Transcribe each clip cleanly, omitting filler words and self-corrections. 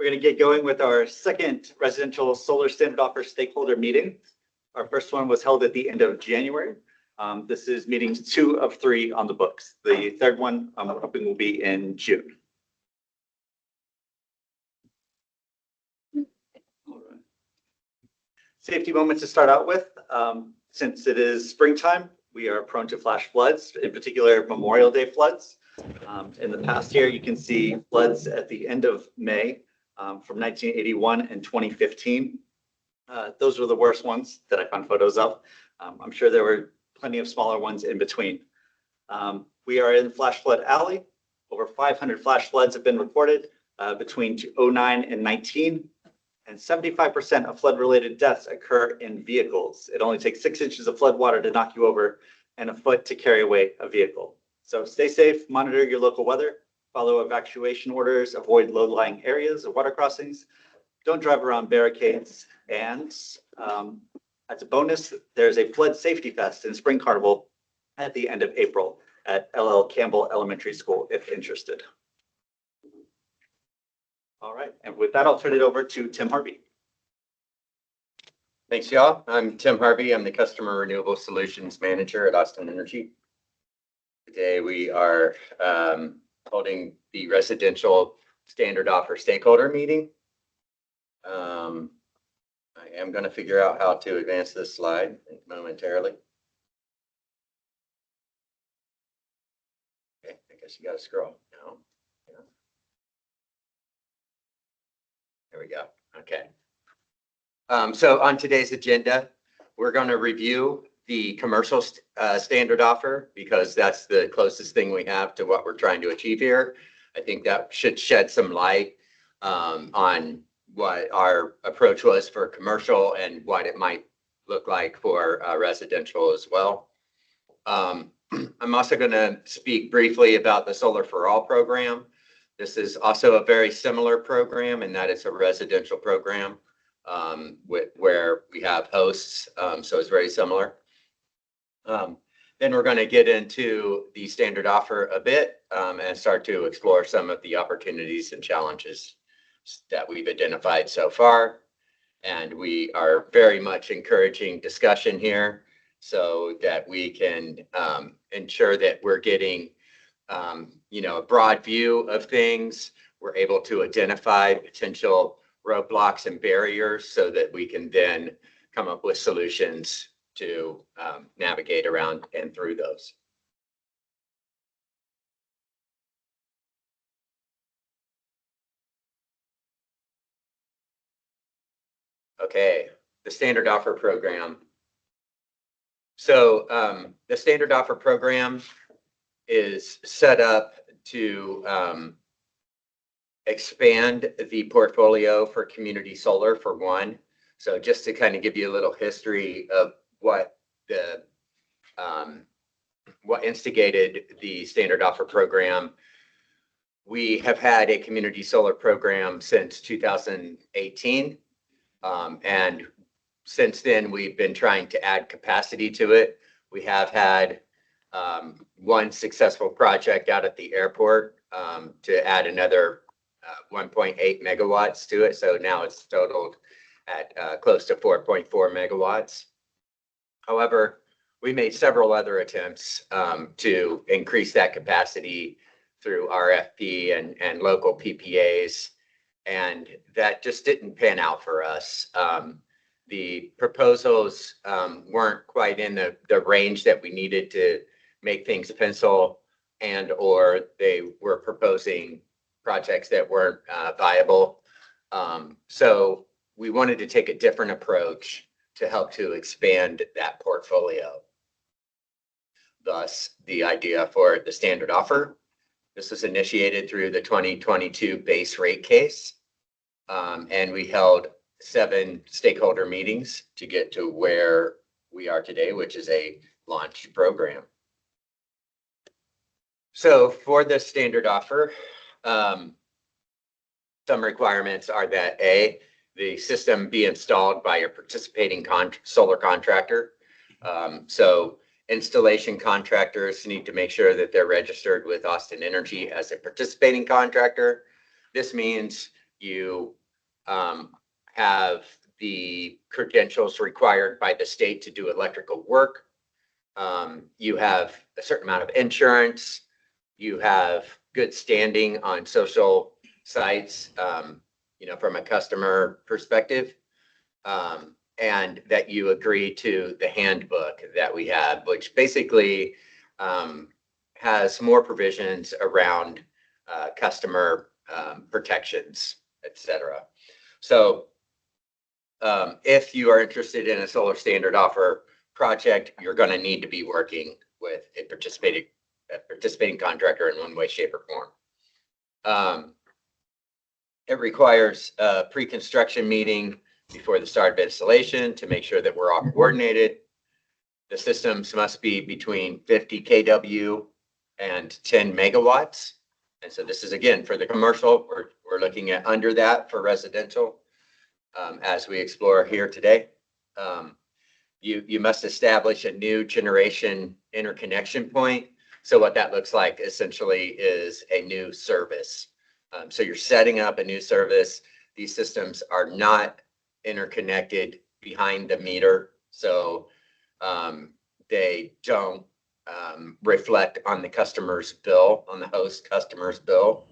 We're going to get going with our second residential solar standard offer stakeholder meeting. Our first one was held at the end of January. This is meetings 2 of 3 on the books. The third one I'm hoping will be in June. All right. Safety moments to start out with. Since it is springtime, we are prone to flash floods, in particular Memorial Day floods. In the past year, you can see floods at the end of May from 1981 and 2015. Those were the worst ones that I found photos of. I'm sure there were plenty of smaller ones in between. We are in Flash Flood Alley. Over 500 flash floods have been reported between 2009 and 19. And 75% of flood-related deaths occur in vehicles. It only takes 6 inches of flood water to knock you over and a foot to carry away a vehicle. So stay safe, monitor your local weather, follow evacuation orders, avoid low-lying areas of water crossings, don't drive around barricades, and as a bonus, there's a flood safety fest and spring carnival at the end of April at LL Campbell Elementary School if interested. All right, and with that, I'll turn it over to Tim Harvey. Thanks, y'all. I'm Tim Harvey. I'm the Customer Renewable Solutions Manager at Austin Energy. Today we are holding the residential standard offer stakeholder meeting. I am going to figure out how to advance this slide momentarily. Okay, I guess you got to scroll now. Yeah. There we go. Okay. So on today's agenda, we're going to review the commercial standard offer because that's the closest thing we have to what we're trying to achieve here. I think that should shed some light on what our approach was for commercial and what it might look like for residential as well. I'm also going to speak briefly about the Solar for All program. This is also a very similar program in that it's a residential program where we have hosts, so it's very similar. Then we're going to get into the standard offer a bit and start to explore some of the opportunities and challenges that we've identified so far. And we are very much encouraging discussion here so that we can ensure that we're getting a broad view of things. We're able to identify potential roadblocks and barriers so that we can then come up with solutions to navigate around and through those. Okay, the standard offer program. So the standard offer program is set up to expand the portfolio for community solar for one. So just to kind of give you a little history of what instigated the standard offer program. We have had a community solar program since 2018. And since then, we've been trying to add capacity to it. We have had one successful project out at the airport to add another 1.8 megawatts to it. So now it's totaled at close to 4.4 megawatts. However, we made several other attempts to increase that capacity through RFP and local PPAs, and that just didn't pan out for us. The proposals weren't quite in the range that we needed to make things pencil, and or they were proposing projects that weren't viable. So we wanted to take a different approach to help to expand that portfolio. Thus, the idea for the standard offer. This was initiated through the 2022 base rate case, and we held 7 stakeholder meetings to get to where we are today, which is a launch program. So for the standard offer, some requirements are that A, the system be installed by a participating solar contractor. So installation contractors need to make sure that they're registered with Austin Energy as a participating contractor. This means You have the credentials required by the state to do electrical work. You have a certain amount of insurance. You have good standing on social sites, from a customer perspective. And that you agree to the handbook that we have, which basically has more provisions around customer protections, etc. So if you are interested in a solar standard offer project, you're going to need to be working with a participating contractor in one way, shape, or form. It requires a pre-construction meeting before the start of installation to make sure that we're all coordinated. The systems must be between 50 kW and 10 megawatts. And so this is, again, for the commercial. We're looking at under that for residential, as we explore here today. You must establish a new generation interconnection point. So what that looks like essentially is a new service. So you're setting up a new service. These systems are not interconnected behind the meter, so they don't reflect on the customer's bill, on the host customer's bill.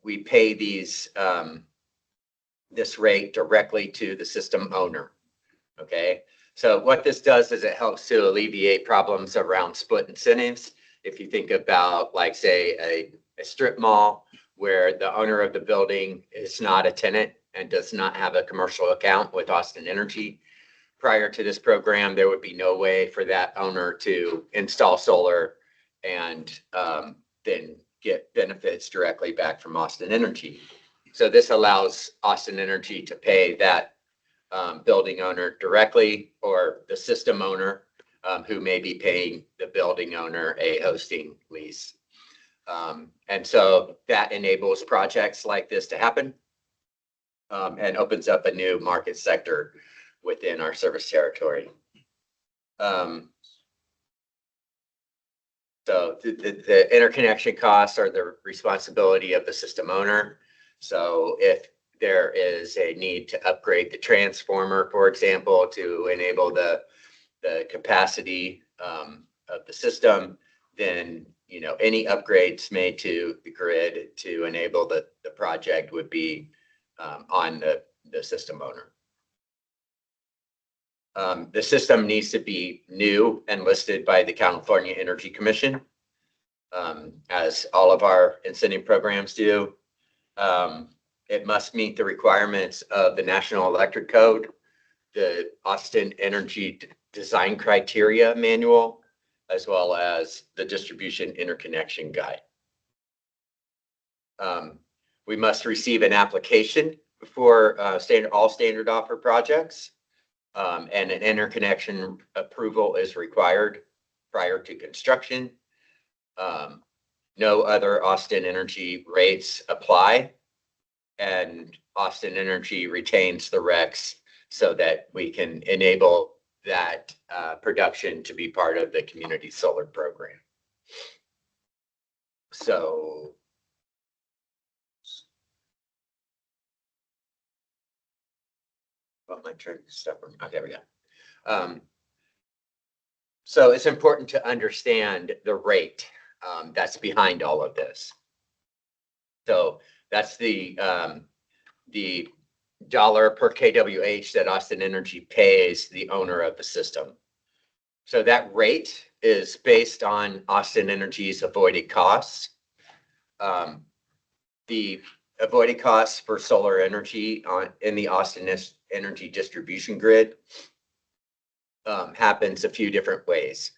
We pay these this rate directly to the system owner. Okay, so what this does is it helps to alleviate problems around split incentives. If you think about, like, say, a strip mall where the owner of the building is not a tenant and does not have a commercial account with Austin Energy, prior to this program, there would be no way for that owner to install solar and then get benefits directly back from Austin Energy. So this allows Austin Energy to pay that building owner directly, or the system owner who may be paying the building owner a hosting lease. And so that enables projects like this to happen and opens up a new market sector within our service territory. So the interconnection costs are the responsibility of the system owner. So if there is a need to upgrade the transformer, for example, to enable the capacity of the system, then any upgrades made to the grid to enable the project would be on the system owner. The system needs to be new and listed by the California Energy Commission, as all of our incentive programs do. It must meet the requirements of the National Electric Code, the Austin Energy Design Criteria Manual, as well as the Distribution Interconnection Guide. We must receive an application for all standard offer projects, and an interconnection approval is required prior to construction. No other Austin Energy rates apply, and Austin Energy retains the RECs so that we can enable that production to be part of the community solar program. So my turn to step on. Oh, there we go. So it's important to understand the rate that's behind all of this. So that's the dollar per kWh that Austin Energy pays the owner of the system. So that rate is based on Austin Energy's avoided costs. The avoided costs for solar energy in the Austin Energy distribution grid happens a few different ways.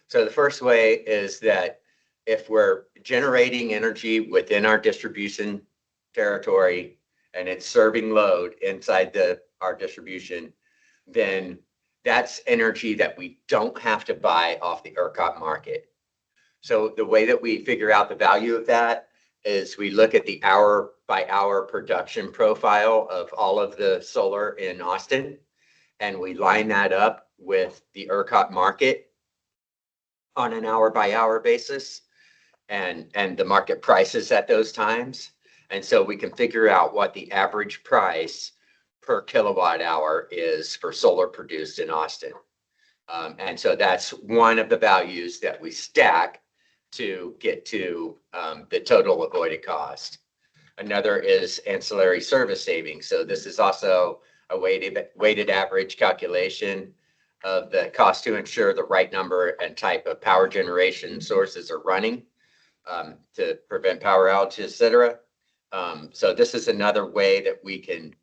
So the first way is that if we're generating energy within our distribution territory and it's serving load inside our distribution, then that's energy that we don't have to buy off the ERCOT market. So the way that we figure out the value of that is we look at the hour by hour production profile of all of the solar in Austin, and we line that up with the ERCOT market on an hour by hour basis and the market prices at those times. And so we can figure out what the average price per kilowatt hour is for solar produced in Austin. And so that's one of the values that we stack to get to the total avoided cost. Another is ancillary service savings. So this is also a weighted average calculation of the cost to ensure the right number and type of power generation sources are running to prevent power outages, et cetera. So this is another way that we can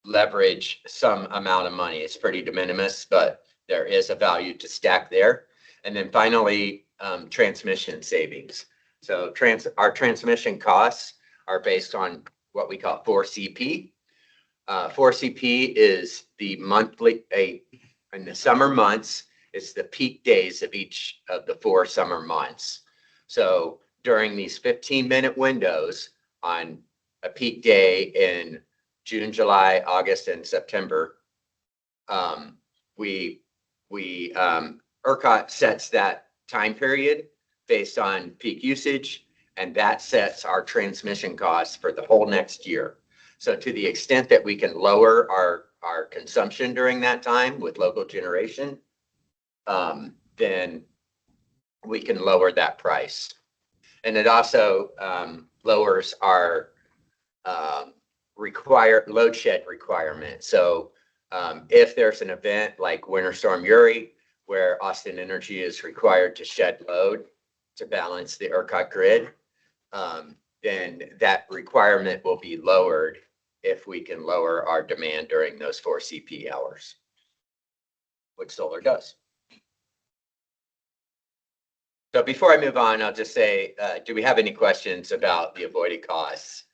leverage some amount of money. It's pretty de minimis, but there is a value to stack there. And then finally, transmission savings. So our transmission costs are based on what we call 4CP. 4CP is the monthly, in the summer months, it's the peak days of each of the 4 summer months. So during these 15-minute windows on a peak day in June, July, August, and September, ERCOT sets that time period based on peak usage, and that sets our transmission costs for the whole next year. So to the extent that we can lower our consumption during that time with local generation, then we can lower that price. And it also lowers our load shed requirement. So if there's an event like Winter Storm Uri, where Austin Energy is required to shed load to balance the ERCOT grid, then that requirement will be lowered if we can lower our demand during those 4 CP hours, which solar does. So before I move on, I'll just say, do we have any questions about the avoided costs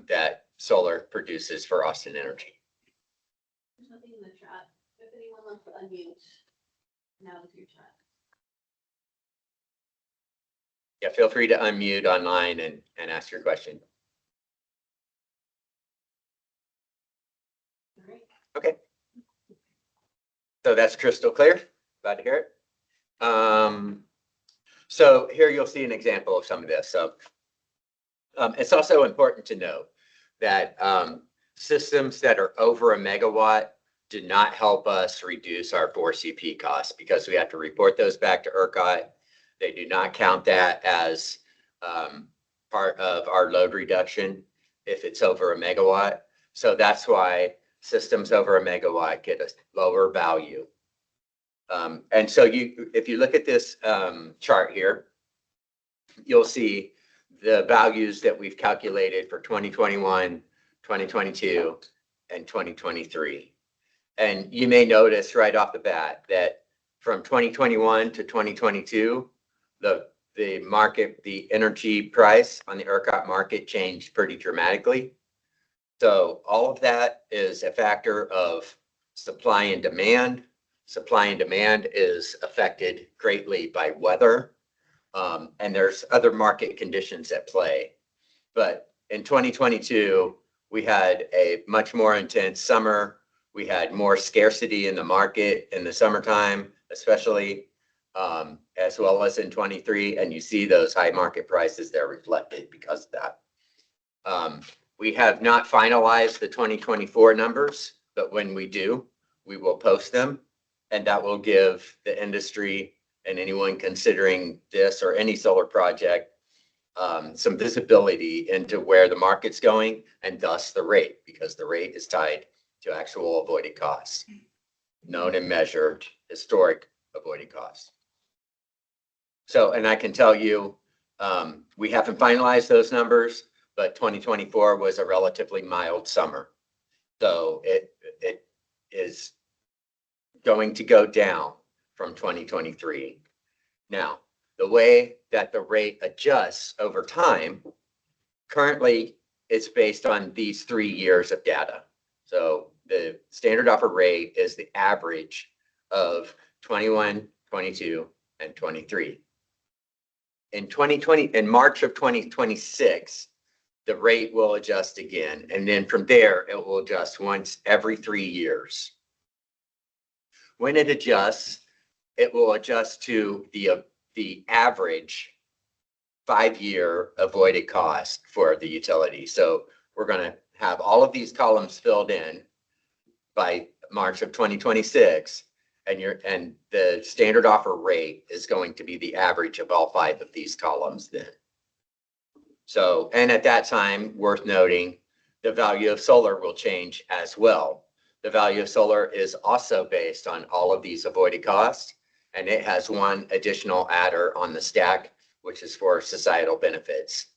that solar produces for Austin Energy? There's nothing in the chat. If anyone wants to unmute, now is your chat. Yeah, feel free to unmute online and ask your question. All right. Okay. So that's crystal clear. Glad to hear it. So here you'll see an example of some of this. So it's also important to note that systems that are over a megawatt do not help us reduce our 4 CP costs because we have to report those back to ERCOT. They do not count that as part of our load reduction if it's over a megawatt. So that's why systems over a megawatt get a lower value. And so if you look at this chart here, you'll see the values that we've calculated for 2021, 2022, and 2023. And you may notice right off the bat that from 2021 to 2022, the energy price on the ERCOT market changed pretty dramatically. So all of that is a factor of supply and demand. Supply and demand is affected greatly by weather. And there's other market conditions at play. But in 2022, we had a much more intense summer. We had more scarcity in the market in the summertime, especially, as well as in 23. And you see those high market prices there reflected because of that. We have not finalized the 2024 numbers, but when we do, we will post them. And that will give the industry and anyone considering this or any solar project some visibility into where the market's going and thus the rate, because the rate is tied to actual avoided costs, known and measured historic avoided costs. So, and I can tell you, we haven't finalized those numbers, but 2024 was a relatively mild summer. So it is going to go down from 2023. Now, the way that the rate adjusts over time, currently it's based on these 3 years of data. So the standard offer rate is the average of 21, 22, and 23. In March of 2026, the rate will adjust again. And then from there, it will adjust once every 3 years. When it adjusts, it will adjust to the average 5-year avoided cost for the utility. So we're going to have all of these columns filled in by March of 2026, and the standard offer rate is going to be the average of all 5 of these columns then. So, and at that time, worth noting, the value of solar will change as well. The value of solar is also based on all of these avoided costs, and it has one additional adder on the stack, which is for societal benefits.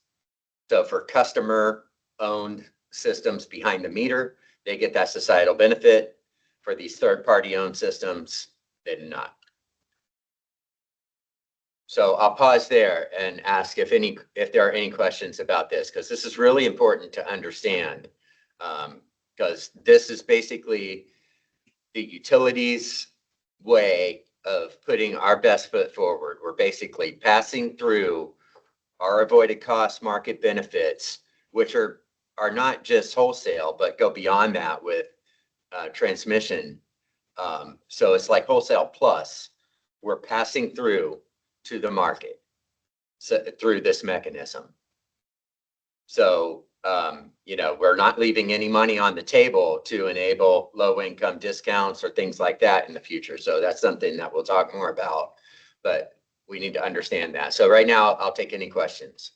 So for customer-owned systems behind the meter, they get that societal benefit. For these third-party owned systems, they do not. So I'll pause there and ask if there are any questions about this, because this is really important to understand. Because this is basically the utilities way of putting our best foot forward. We're basically passing through our avoided cost market benefits, which are not just wholesale, but go beyond that with transmission. So it's like wholesale plus. We're passing through to the market through this mechanism. So, we're not leaving any money on the table to enable low income discounts or things like that in the future. So that's something that we'll talk more about, but we need to understand that. So right now I'll take any questions.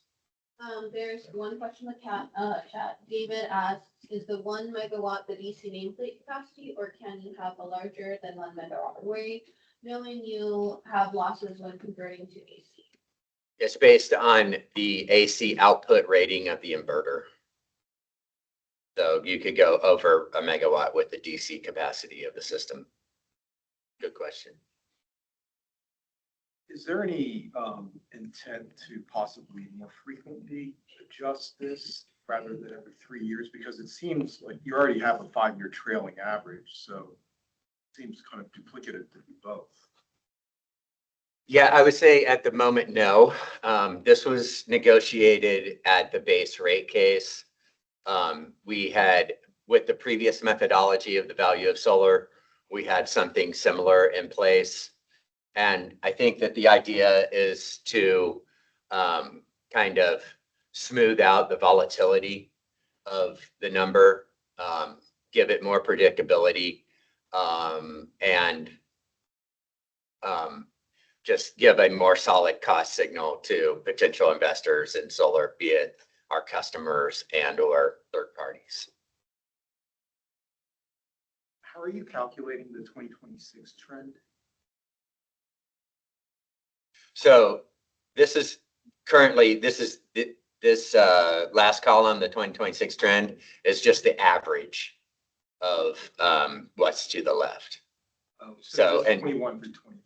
There's one question in the chat. David asks, is the 1 megawatt the DC nameplate capacity, or can you have a larger than 1 megawatt array, knowing you have losses when converting to AC? It's based on the AC output rating of the inverter. So you could go over a megawatt with the DC capacity of the system. Good question. Is there any intent to possibly more frequently adjust this rather than every 3 years? Because it seems like you already have a 5-year trailing average, so it seems kind of duplicative to do both. Yeah, I would say at the moment, no. This was negotiated at the base rate case. We had, with the previous methodology of the value of solar, we had something similar in place. And I think that the idea is to kind of smooth out the volatility of the number, give it more predictability, and just give a more solid cost signal to potential investors in solar, be it our customers and or third parties. How are you calculating the 2026 trend? So this is currently, this last column, the 2026 trend, is just the average of what's to the left. Oh, So, and 21 through 23.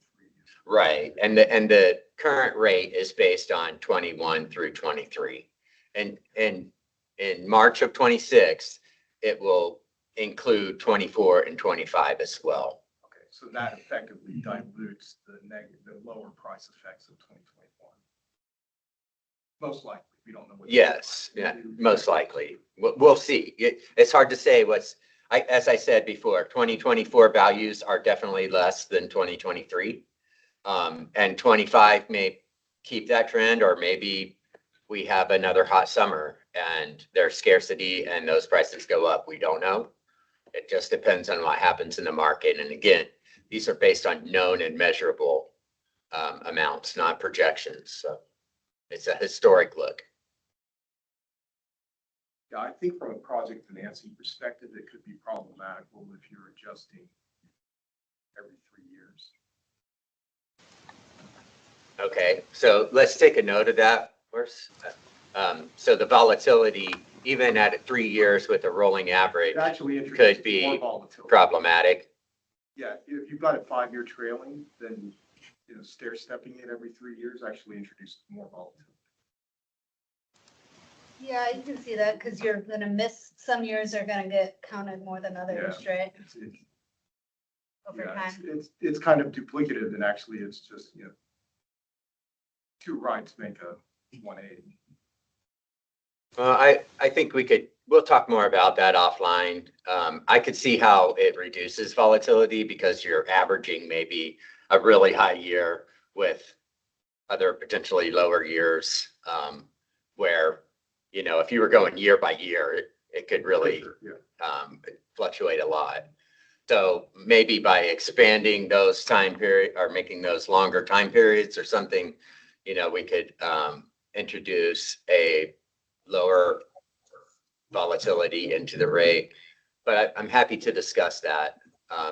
right, and the current rate is based on 21 through 23, and in March of 26, it will include 24 and 25 as well. Okay, so that effectively dilutes the lower price effects of 2021. Most likely, we don't know what. Yes, yeah, most likely. We'll see. It's hard to say as I said before, 2024 values are definitely less than 2023. And 25 may keep that trend, or maybe we have another hot summer and there's scarcity and those prices go up. We don't know. It just depends on what happens in the market. And again, these are based on known and measurable amounts, not projections. So it's a historic look. Yeah, I think from a project financing perspective, it could be problematical if you're adjusting every 3 years. Okay, so let's take a note of that. So the volatility, even at 3 years with a rolling average, It actually could introduces be more volatility. problematic. Yeah, if you've got a 5-year trailing, then stair stepping it every 3 years actually introduces more volatility. Yeah, you can see that because you're gonna miss, some years are gonna get counted more than others, right? Over time. It's kind of duplicative, and actually it's just, 2 rights make a 180. Well, I think we'll talk more about that offline. I could see how it reduces volatility because you're averaging maybe a really high year with other potentially lower years, where, you know, if you were going year by year, it could really Sure, yeah. fluctuate a lot. So maybe by expanding those time period or making those longer time periods or something, you know, we could introduce a lower volatility into the rate. But I'm happy to discuss that.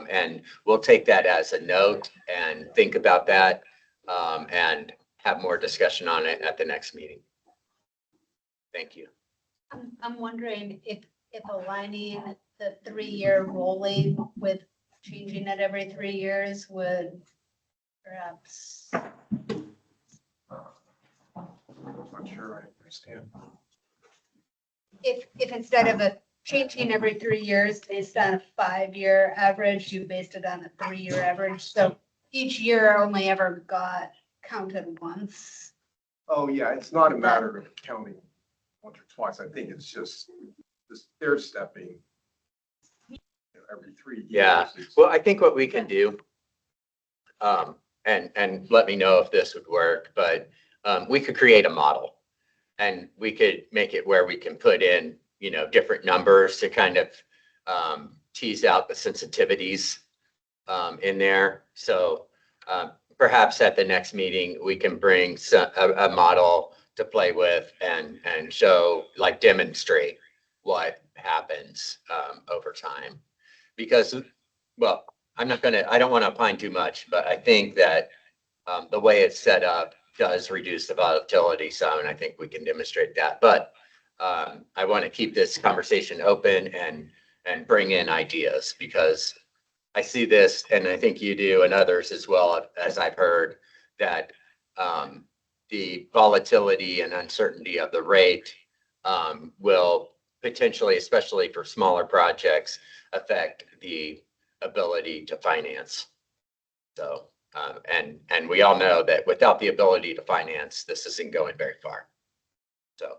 And we'll take that as a note and think about that, and have more discussion on it at the next meeting. Thank you. I'm wondering if aligning the 3-year rolling with changing it every 3 years would perhaps, I'm not sure I understand. if instead of a changing every 3 years based on a 5-year average, you based it on a 3-year average. So each year only ever got counted once. Oh, yeah, it's not a matter of counting once or twice. I think it's just this stair stepping every 3 years. Yeah. It's- Well, I think what we can do, and let me know if this would work, but we could create a model and we could make it where we can put in, you know, different numbers to kind of tease out the sensitivities in there. So perhaps at the next meeting, we can bring a model to play with and show, like, demonstrate what happens over time. Because, well, I don't want to opine too much, but I think that the way it's set up does reduce the volatility some, and I think we can demonstrate that. But I want to keep this conversation open and bring in ideas, because I see this, and I think you do, and others as well, as I've heard, that the volatility and uncertainty of the rate will potentially, especially for smaller projects, affect the ability to finance. So, and we all know that without the ability to finance, this isn't going very far. So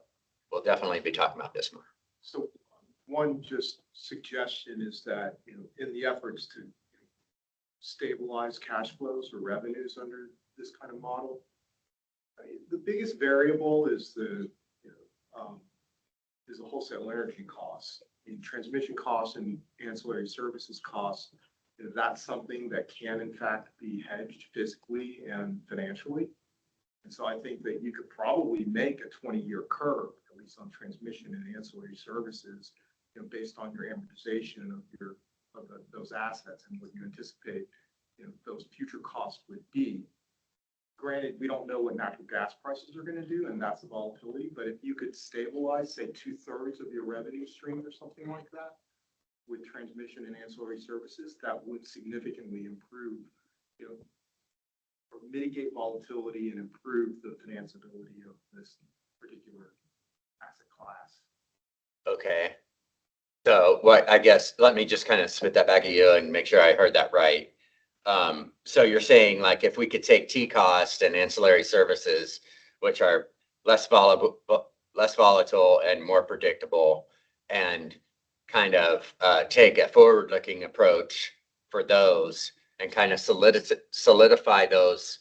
we'll definitely be talking about this more. So one just suggestion is that, you know, in the efforts to stabilize cash flows or revenues under this kind of model, the biggest variable is the wholesale energy costs, in transmission costs and ancillary services costs. You know, that's something that can in fact be hedged physically and financially. And so I think that you could probably make a 20-year curve, at least on transmission and ancillary services, you know, based on your amortization of those assets and what you anticipate, you know, those future costs would be. Granted, we don't know what natural gas prices are going to do, and that's the volatility. But if you could stabilize, say, 2/3 of your revenue stream or something like that with transmission and ancillary services, that would significantly improve, you know, or mitigate volatility and improve the financeability of this particular asset class. Okay. So what, I guess, let me just kind of spit that back at you and make sure I heard that right. So you're saying, like, if we could take T-cost and ancillary services, which are less volatile and more predictable, and kind of take a forward-looking approach for those and kind of solidify those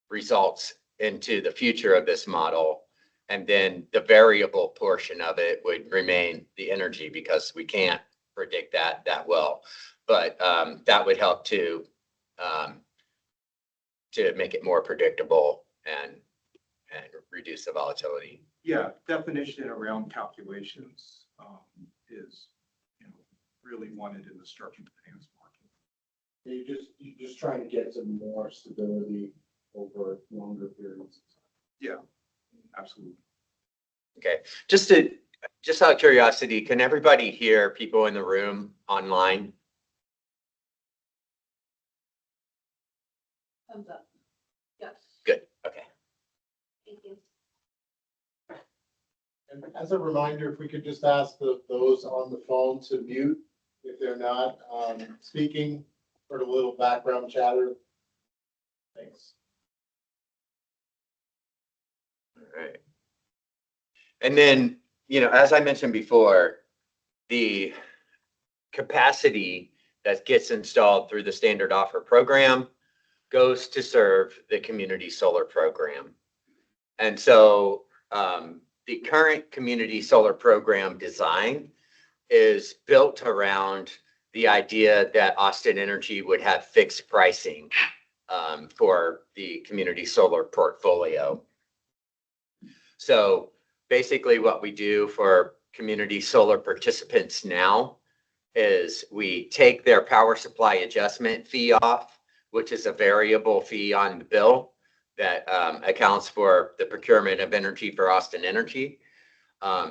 results into the future of this model. And then the variable portion of it would remain the energy, because we can't predict that well. But that would help to make it more predictable and reduce the volatility. Yeah, definition around calculations is, you know, really wanted in the structured finance market. You're just trying to get some more stability over longer periods. Yeah, absolutely. Okay, just out of curiosity, can everybody hear people in the room online? Thumbs up. Yes. Good, okay. Thank you. And as a reminder, if we could just ask those on the phone to mute if they're not speaking, for a little background chatter. Thanks. All right. And then, you know, as I mentioned before, the capacity that gets installed through the standard offer program goes to serve the community solar program. And so the current community solar program design is built around the idea that Austin Energy would have fixed pricing for the community solar portfolio. So basically what we do for community solar participants now is we take their power supply adjustment fee off, which is a variable fee on the bill that accounts for the procurement of energy for Austin Energy.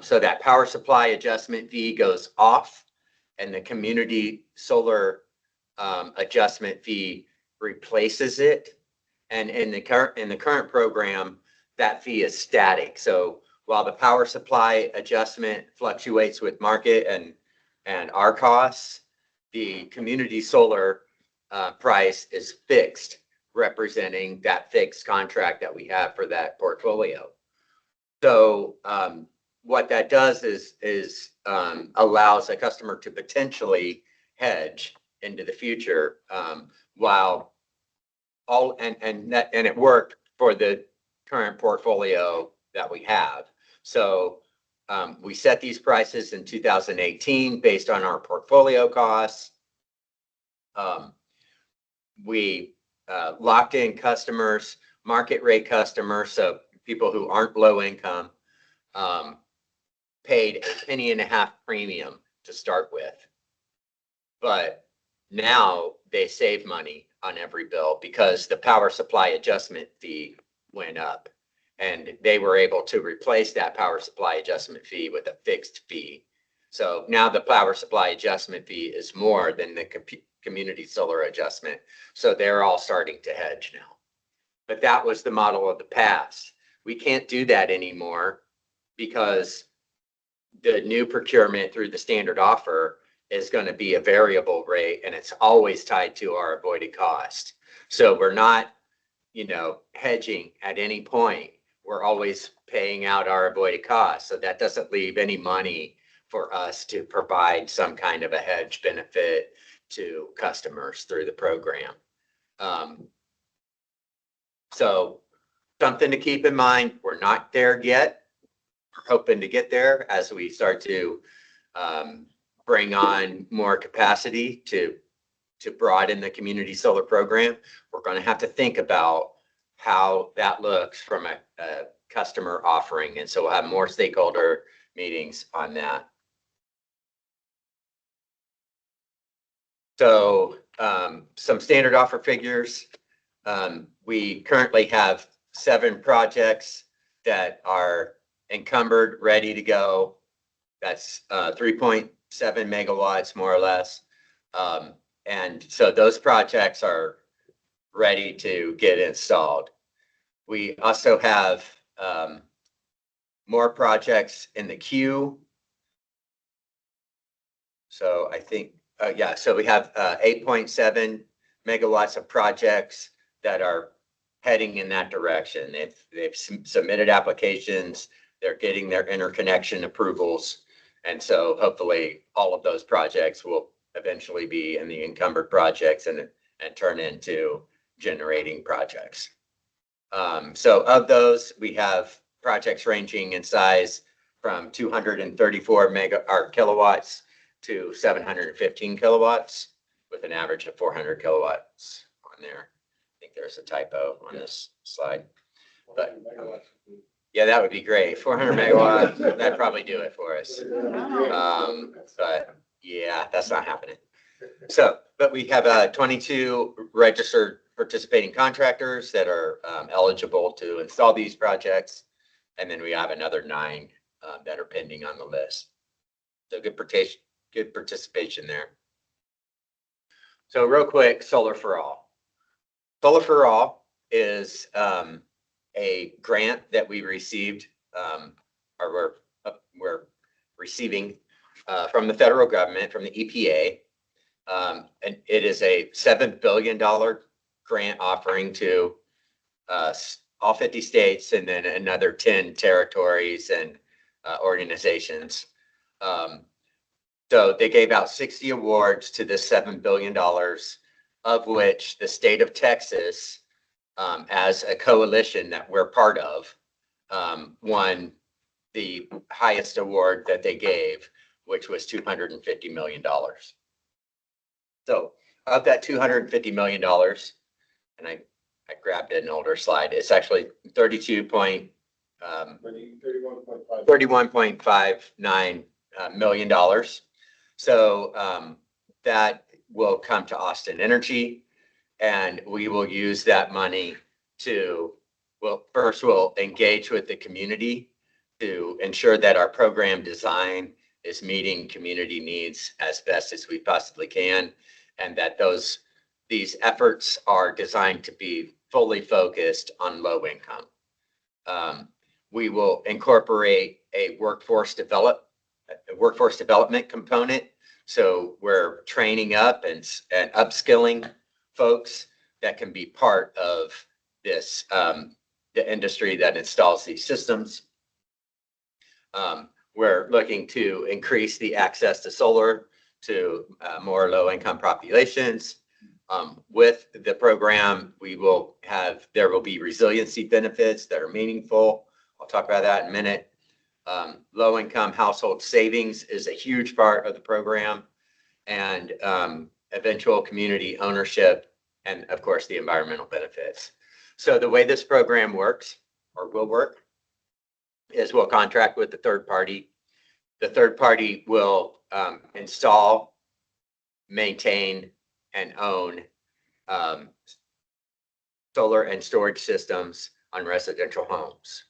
So that power supply adjustment fee goes off and the community solar adjustment fee replaces it. And in the current program, that fee is static. So while the power supply adjustment fluctuates with market and our costs, the community solar price is fixed, representing that fixed contract that we have for that portfolio. So what that does is allows a customer to potentially hedge into the future while it worked for the current portfolio that we have. So we set these prices in 2018 based on our portfolio costs. We locked in customers, market rate customers, so people who aren't low income, paid $0.015 premium to start with. But now they save money on every bill because the power supply adjustment fee went up. And they were able to replace that power supply adjustment fee with a fixed fee. So now the power supply adjustment fee is more than the community solar adjustment. So they're all starting to hedge now. But that was the model of the past. We can't do that anymore because the new procurement through the standard offer is going to be a variable rate and it's always tied to our avoided cost. So we're not, hedging at any point. We're always paying out our avoided costs. So that doesn't leave any money for us to provide some kind of a hedge benefit to customers through the program. So something to keep in mind, we're not there yet. We're hoping to get there as we start to bring on more capacity to broaden the community solar program. We're going to have to think about how that looks from a customer offering. And so we'll have more stakeholder meetings on that. So some standard offer figures. We currently have 7 projects that are encumbered, ready to go. That's 3.7 megawatts, more or less. And so those projects are ready to get installed. We also have more projects in the queue. So I think, so we have 8.7 megawatts of projects that are heading in that direction. They've submitted applications, they're getting their interconnection approvals. And so hopefully all of those projects will eventually be in the encumbered projects and turn into generating projects. So of those, we have projects ranging in size from 234 kilowatts to 715 kilowatts with an average of 400 kilowatts on there. I think there's a typo on this slide, but yeah, that would be great. 400 megawatts, that'd probably do it for us. But yeah, that's not happening. So, but we have 22 registered participating contractors that are eligible to install these projects. And then we have another 9 that are pending on the list. So good participation there. So real quick, Solar for All. Solar for All is a grant that we received, or we're receiving from the federal government, from the EPA. And it is a $7 billion grant offering to all 50 states and then another 10 territories and organizations. So they gave out 60 awards to this $7 billion. of which the state of Texas, as a coalition that we're part of, won the highest award that they gave, which was $250 million. So of that $250 million, and I grabbed an older slide, it's actually 31.59 million dollars. So that will come to Austin Energy, and we will use that money to, well, first we'll engage with the community to ensure that our program design is meeting community needs as best as we possibly can, and that these efforts are designed to be fully focused on low income. We will incorporate a workforce development component. So we're training up and upskilling folks that can be part of this, the industry that installs these systems. We're looking to increase the access to solar to more low-income populations. With the program, there will be resiliency benefits that are meaningful. I'll talk about that in a minute. Low-income household savings is a huge part of the program, and eventual community ownership, and of course, the environmental benefits. So the way this program works, or will work, is we'll contract with the third party. The third party will install, maintain, and own solar and storage systems on residential homes.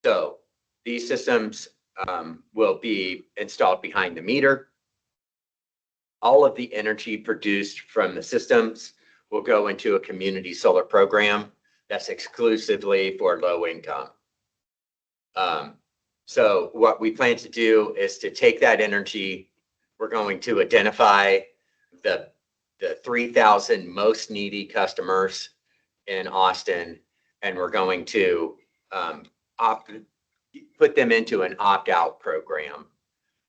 So these systems will be installed behind the meter. All of the energy produced from the systems will go into a community solar program that's exclusively for low income. So what we plan to do is to take that energy, we're going to identify the 3,000 most needy customers in Austin, and we're going to put them into an opt-out program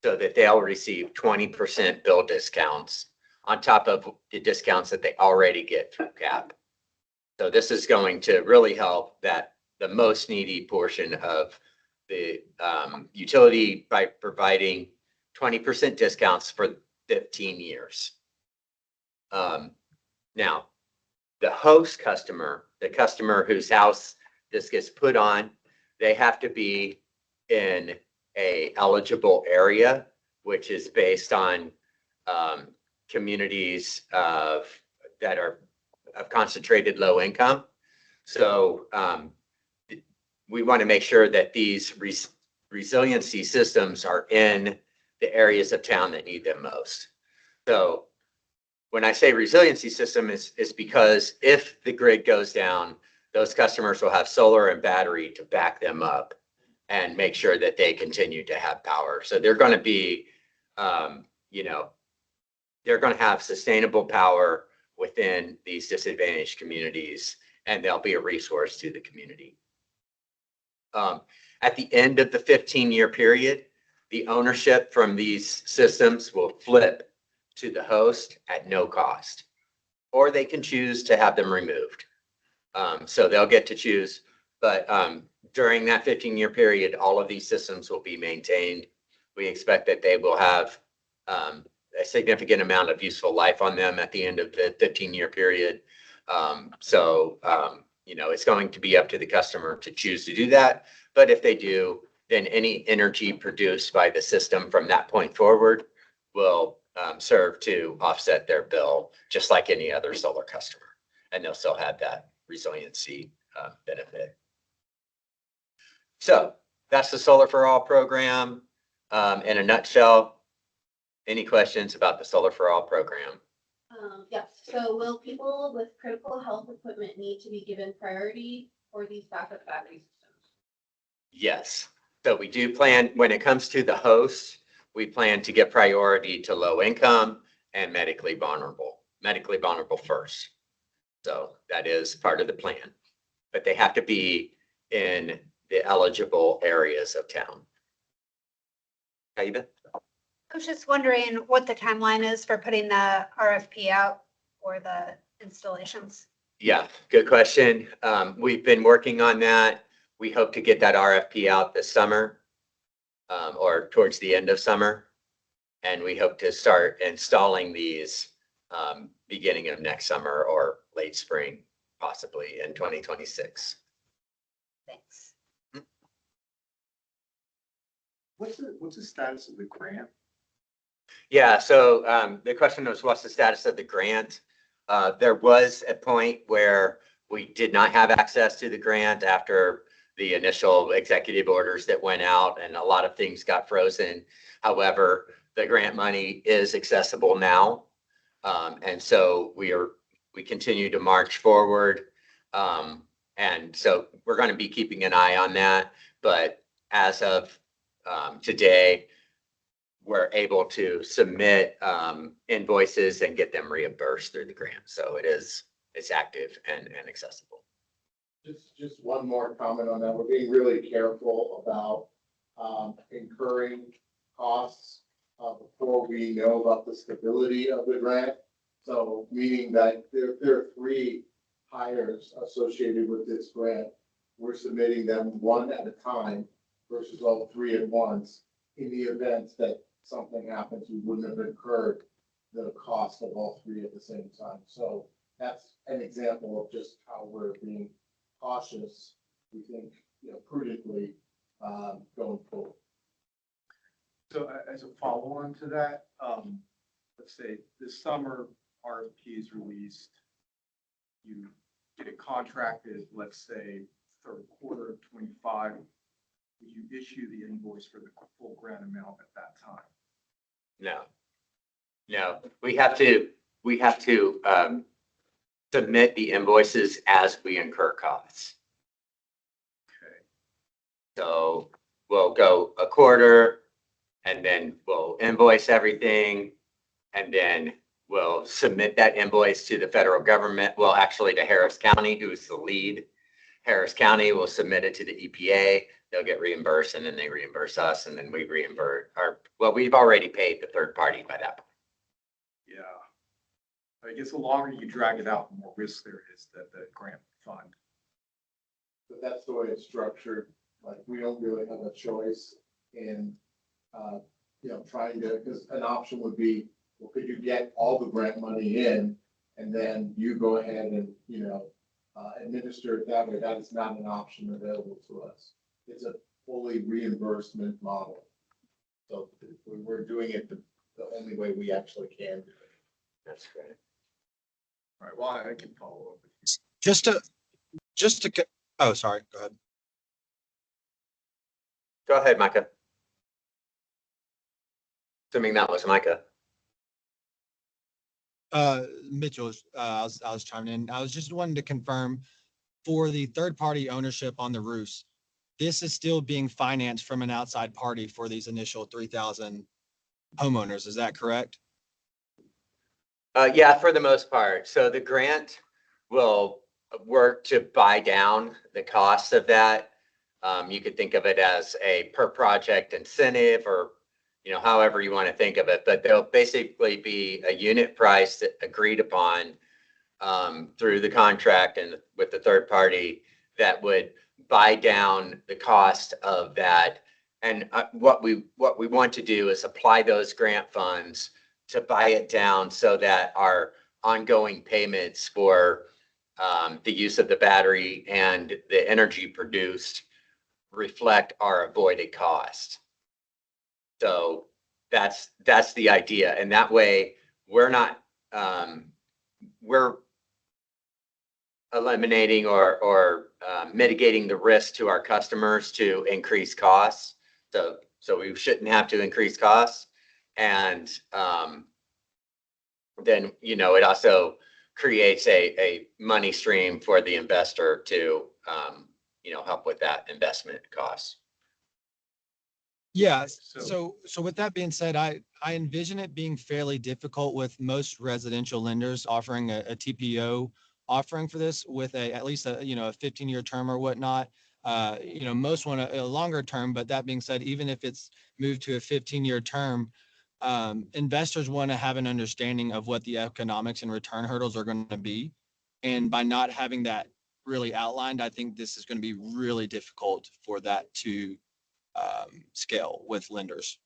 so that they'll receive 20% bill discounts on top of the discounts that they already get through CAP. So this is going to really help the most needy portion of the utility by providing 20% discounts for 15 years. Now, the host customer, the customer whose house this gets put on, they have to be in a eligible area, which is based on communities that are of concentrated low income. So we want to make sure that these resiliency systems are in the areas of town that need them most. So when I say resiliency system, is because if the grid goes down, those customers will have solar and battery to back them up and make sure that they continue to have power. So they're going to be, they're going to have sustainable power within these disadvantaged communities, and they'll be a resource to the community. At the end of the 15-year period, the ownership from these systems will flip to the host at no cost, or they can choose to have them removed. So they'll get to choose, but during that 15-year period, all of these systems will be maintained. We expect that they will have a significant amount of useful life on them at the end of the 15-year period. It's going to be up to the customer to choose to do that. But if they do, then any energy produced by the system from that point forward will serve to offset their bill, just like any other solar customer. And they'll still have that resiliency benefit. So that's the Solar for All program in a nutshell. Any questions about the Solar for All program? Yes, so will people with critical health equipment need to be given priority for these backup battery systems? Yes. So we do plan, when it comes to the hosts, we plan to give priority to low income and medically vulnerable first. So that is part of the plan, but they have to be in the eligible areas of town. How you been? I was just wondering what the timeline is for putting the RFP out for the installations? Yeah, good question. We've been working on that. We hope to get that RFP out this summer, or towards the end of summer. And we hope to start installing these, beginning of next summer or late spring, possibly in 2026. Thanks. What's the status of the grant? Yeah, so the question was, what's the status of the grant? There was a point where we did not have access to the grant after the initial executive orders that went out, and a lot of things got frozen. However, the grant money is accessible now. And so we continue to march forward. And so we're going to be keeping an eye on that. But as of today, we're able to submit invoices and get them reimbursed through the grant. So it's active and accessible. Just one more comment on that. We're being really careful about incurring costs before we know about the stability of the grant. So meaning that there are 3 hires associated with this grant. We're submitting them one at a time versus all 3 at once. In the event that something happens, we wouldn't have incurred the cost of all 3 at the same time. So that's an example of just how we're being cautious, we think, prudently going forward. So as a follow-on to that, let's say this summer RFP is released, you get it contracted, let's say third quarter of 25, would you issue the invoice for the full grant amount at that time? No, we have to submit the invoices as we incur costs. Okay. So we'll go a quarter, and then we'll invoice everything, and then we'll submit that invoice to the federal government. Well, actually to Harris County, who is the lead. Harris County will submit it to the EPA. They'll get reimbursed, and then they reimburse us, and then we reimburse we've already paid the third party by that point. Yeah. I guess the longer you drag it out, the more risk there is that the grant fund. But that's the way it's structured. Like, we don't really have a choice in, trying to, because an option would be, well, could you get all the grant money in and then you go ahead and, administer it that way? That is not an option available to us. It's a fully reimbursement model. So we're doing it the only way we actually can do it. That's great. All right, well, I can follow up with you. Oh, sorry, go ahead. Go ahead, Micah. Assuming that was Micah. Mitchell, I was chiming in. I was just wanting to confirm for the third-party ownership on the roofs, this is still being financed from an outside party for these initial 3,000 homeowners. Is that correct? Yeah, for the most part. So the grant will work to buy down the cost of that. You could think of it as a per project incentive, or however you want to think of it, but there'll basically be a unit price that agreed upon through the contract and with the third party that would buy down the cost of that. And what we want to do is apply those grant funds to buy it down so that our ongoing payments for the use of the battery and the energy produced reflect our avoided cost. So that's the idea. And that way we're not, we're eliminating or mitigating the risk to our customers to increase costs. So we shouldn't have to increase costs. And then, it also creates a money stream for the investor to, help with that investment cost. Yeah. So with that being said, I envision it being fairly difficult with most residential lenders offering a TPO offering for this with at least a 15-year term or whatnot. Most want a longer term, but that being said, even if it's moved to a 15-year term, investors want to have an understanding of what the economics and return hurdles are going to be. And by not having that really outlined, I think this is going to be really difficult for that to scale with lenders.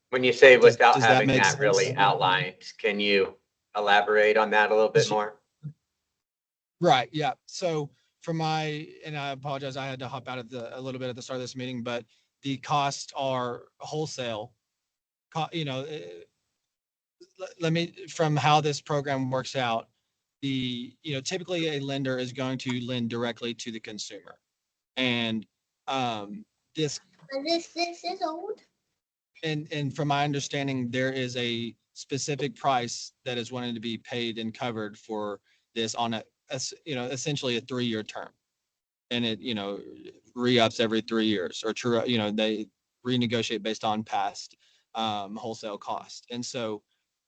When you say without does that having make that sense? really outlined, can you elaborate on that a little bit more? Right. Yeah. So for and I apologize, I had to hop out of a little bit at the start of this meeting, but the costs are wholesale. From how this program works out, typically a lender is going to lend directly to the consumer. And this This is old. and from my understanding, there is a specific price that is wanting to be paid and covered for this on essentially a 3-year term. And it, re-ups every 3 years or true, they renegotiate based on past wholesale cost. And so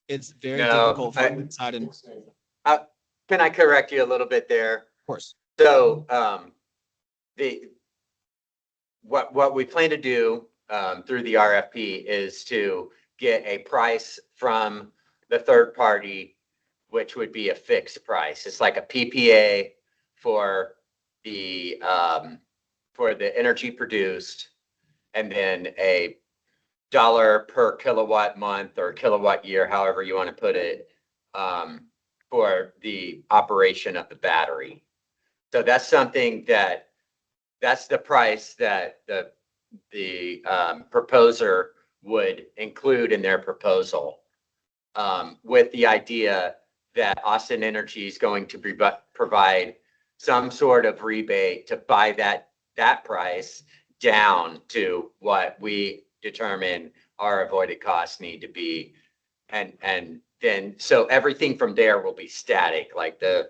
it's very No, difficult for inside and of Can I correct you a little bit there? course. So what we plan to do through the RFP is to get a price from the third party, which would be a fixed price. It's like a PPA for the energy produced, and then a dollar per kilowatt month or kilowatt year, however you want to put it, for the operation of the battery. So that's something that's the price that the proposer would include in their proposal, with the idea that Austin Energy is going to provide some sort of rebate to buy that price down to what we determine our avoided costs need to be. And then, so everything from there will be static, like the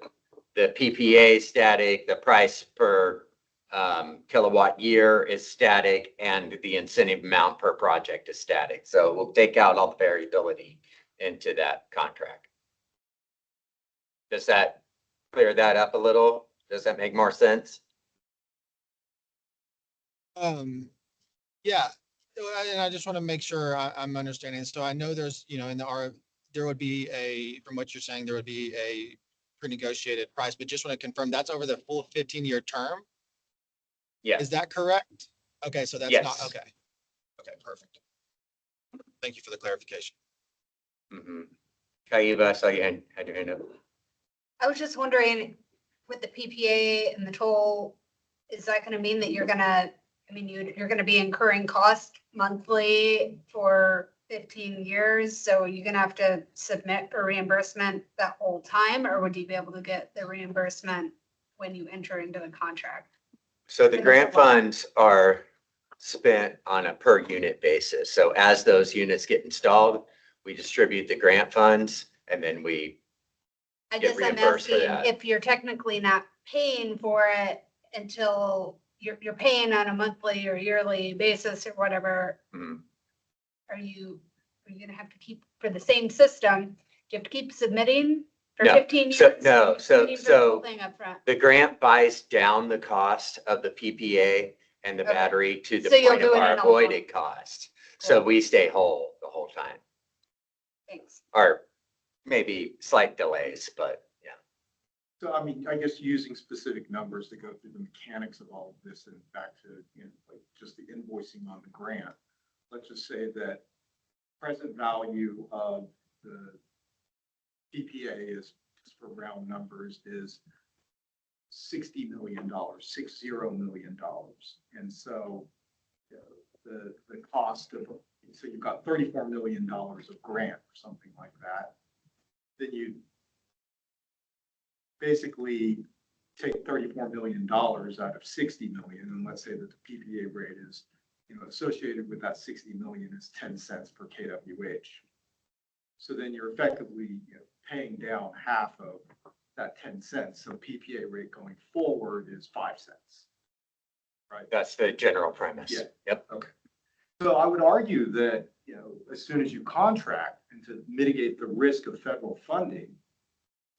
PPA static, the price per kilowatt year is static, and the incentive amount per project is static. So we'll take out all the variability into that contract. Does that clear that up a little? Does that make more sense? Yeah. And I just want to make sure I'm understanding. So I know there's, there would be from what you're saying, there would be a pre-negotiated price, but just want to confirm that's over the full 15-year term. Yeah. Is that correct? Okay. So that's Yes. not, okay. Okay, perfect. Thank you for the clarification. Mm-hmm. Kaiba, I saw you had your hand up. I was just wondering, with the PPA and the toll, is that gonna mean that you're gonna be incurring costs monthly for 15 years? So you're gonna have to submit for reimbursement that whole time, or would you be able to get the reimbursement when you enter into the contract? So the grant funds are spent on a per unit basis. So as those units get installed, we distribute the grant funds, and then we I get guess I'm reimbursed for asking that. if you're technically not paying for it until you're paying on a monthly or yearly basis or whatever. Mhm. Are you gonna have to keep, for the same system, do you have to keep submitting for No. 15 years? So, no. Or are you submitting for the whole So thing up front? the grant buys down the cost of the PPA and the Okay. battery to the So you'll point of do it our in all avoided cost. So we stay whole the whole time, Thanks. or maybe slight delays, but yeah. So I mean, I guess using specific numbers to go through the mechanics of all of this and back to, like just the invoicing on the grant. Let's just say that present value of the PPA is, just for round numbers, is $60 million, $60 million. And so the cost of, so you've got $34 million of grant or something like that. Then you basically take $34 million out of 60 million, and let's say that the PPA rate is, associated with that 60 million is 10 cents per kWh. So then you're effectively paying down half of that 10 cents. So PPA rate going forward is 5 cents. Right. That's the general premise. Yeah. Yep. Okay. So I would argue that, as soon as you contract and to mitigate the risk of federal funding,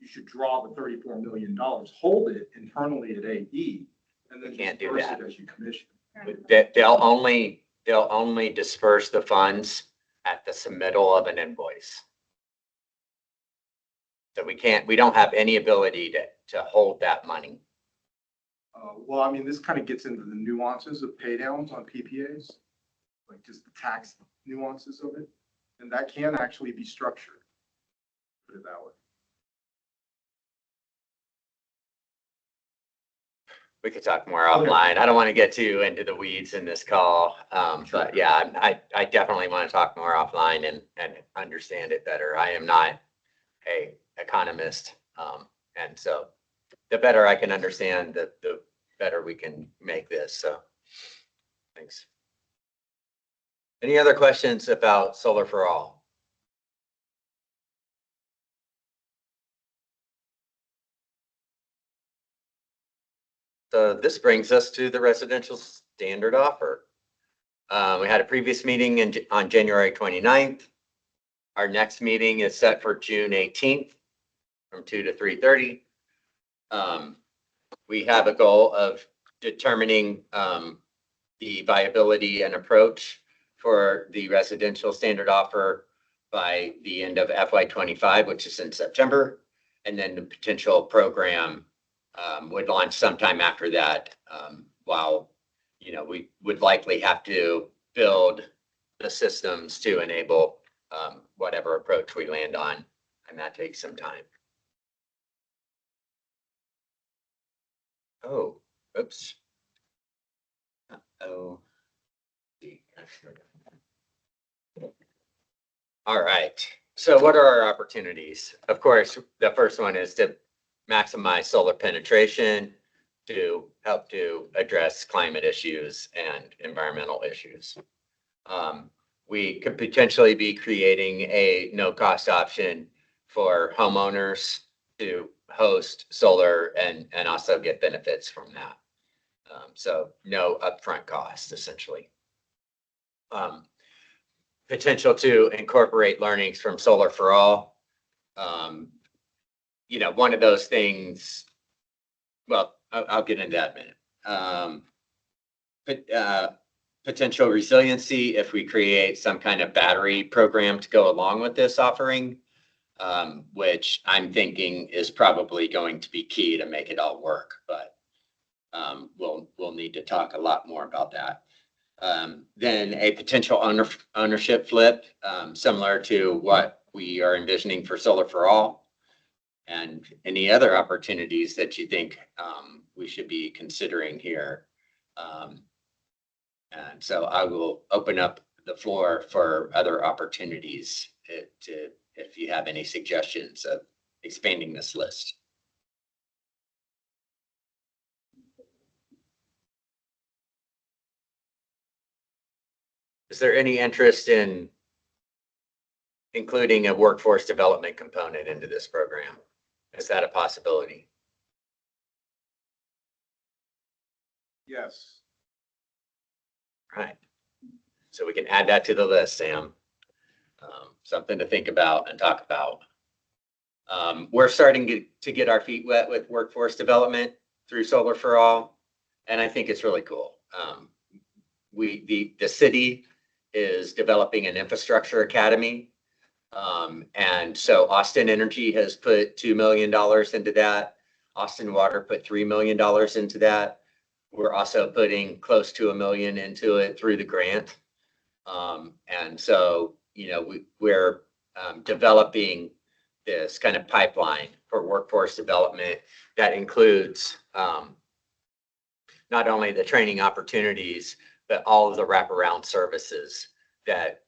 you should draw the $34 million, hold it internally at AE, and then You can't do disperse that. it as you commission. They'll only disperse the funds at the submittal of an invoice. So we don't have any ability to hold that money. Well, I mean, this kind of gets into the nuances of pay downs on PPAs, like just the tax nuances of it. And that can actually be structured. Put it that way. We could talk more offline. I don't want to get too into the weeds in this call. But yeah, I definitely want to talk more offline and understand it better. I am not a economist. And so the better I can understand, the better we can make this. So thanks. Any other questions about Solar for All? So this brings us to the residential standard offer. We had a previous meeting on January 29th. Our next meeting is set for June 18th from 2 to 3:30. We have a goal of determining the viability and approach for the residential standard offer by the end of FY25, which is in September. And then the potential program would launch sometime after that, while, we would likely have to build the systems to enable whatever approach we land on, and that takes some time. Oh, oops. Oh. All right. So what are our opportunities? Of course, the first one is to maximize solar penetration to help to address climate issues and environmental issues. We could potentially be creating a no-cost option for homeowners to host solar and also get benefits from that. So no upfront cost, essentially. Potential to incorporate learnings from Solar for All. One of those things, well, I'll get into that in a minute. Potential resiliency if we create some kind of battery program to go along with this offering, which I'm thinking is probably going to be key to make it all work, but we'll need to talk a lot more about that. Then a potential ownership flip, similar to what we are envisioning for Solar for All, and any other opportunities that you think we should be considering here. And so I will open up the floor for other opportunities if you have any suggestions of expanding this list. Is there any interest in including a workforce development component into this program? Is that a possibility? Yes. Right. So we can add that to the list, Sam. Something to think about and talk about. We're starting to get our feet wet with workforce development through Solar for All, and I think it's really cool. The city is developing an infrastructure academy. And so Austin Energy has put $2 million into that. Austin Water put $3 million into that. We're also putting close to $1 million into it through the grant. And so, we're developing this kind of pipeline for workforce development that includes not only the training opportunities, but all of the wraparound services that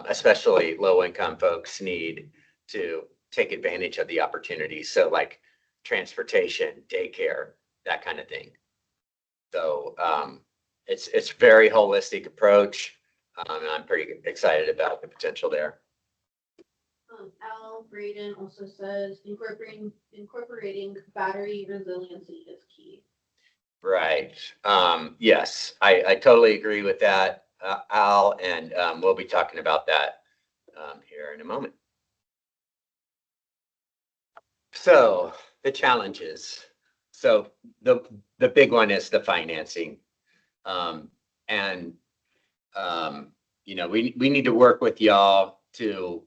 especially low-income folks need to take advantage of the opportunities. So like transportation, daycare, that kind of thing. So it's very holistic approach. And I'm pretty excited about the potential there. Al Braden also says incorporating battery resiliency is key. Right. Yes, I totally agree with that, Al, and we'll be talking about that here in a moment. So the challenges. So the big one is the financing. And, we need to work with y'all to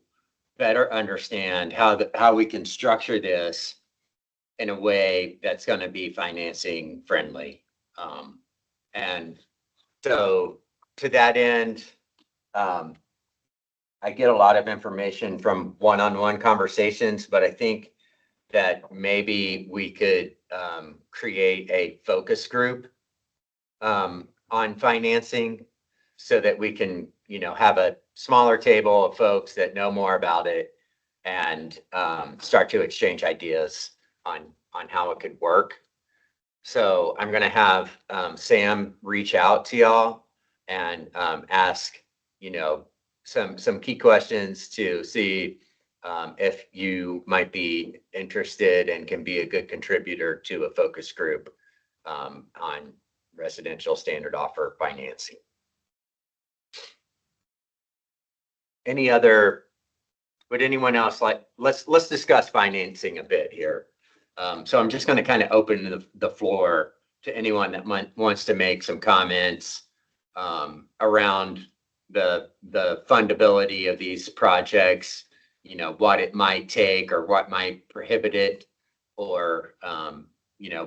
better understand how we can structure this in a way that's going to be financing friendly. And so to that end, I get a lot of information from one-on-one conversations, but I think that maybe we could create a focus group on financing so that we can, have a smaller table of folks that know more about it and start to exchange ideas on how it could work. So I'm going to have Sam reach out to y'all and ask, some key questions to see if you might be interested and can be a good contributor to a focus group on residential standard offer financing. Would anyone else let's discuss financing a bit here. So I'm just going to kind of open the floor to anyone that wants to make some comments around the fundability of these projects, what it might take or what might prohibit it, or,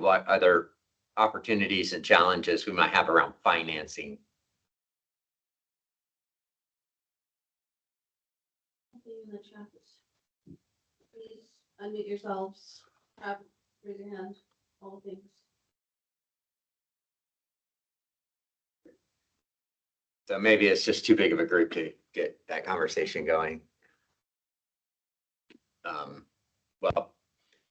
what other opportunities and challenges we might have around financing. In the chat. Please unmute yourselves, raise your hand, all things. So maybe it's just too big of a group to get that conversation going. Well,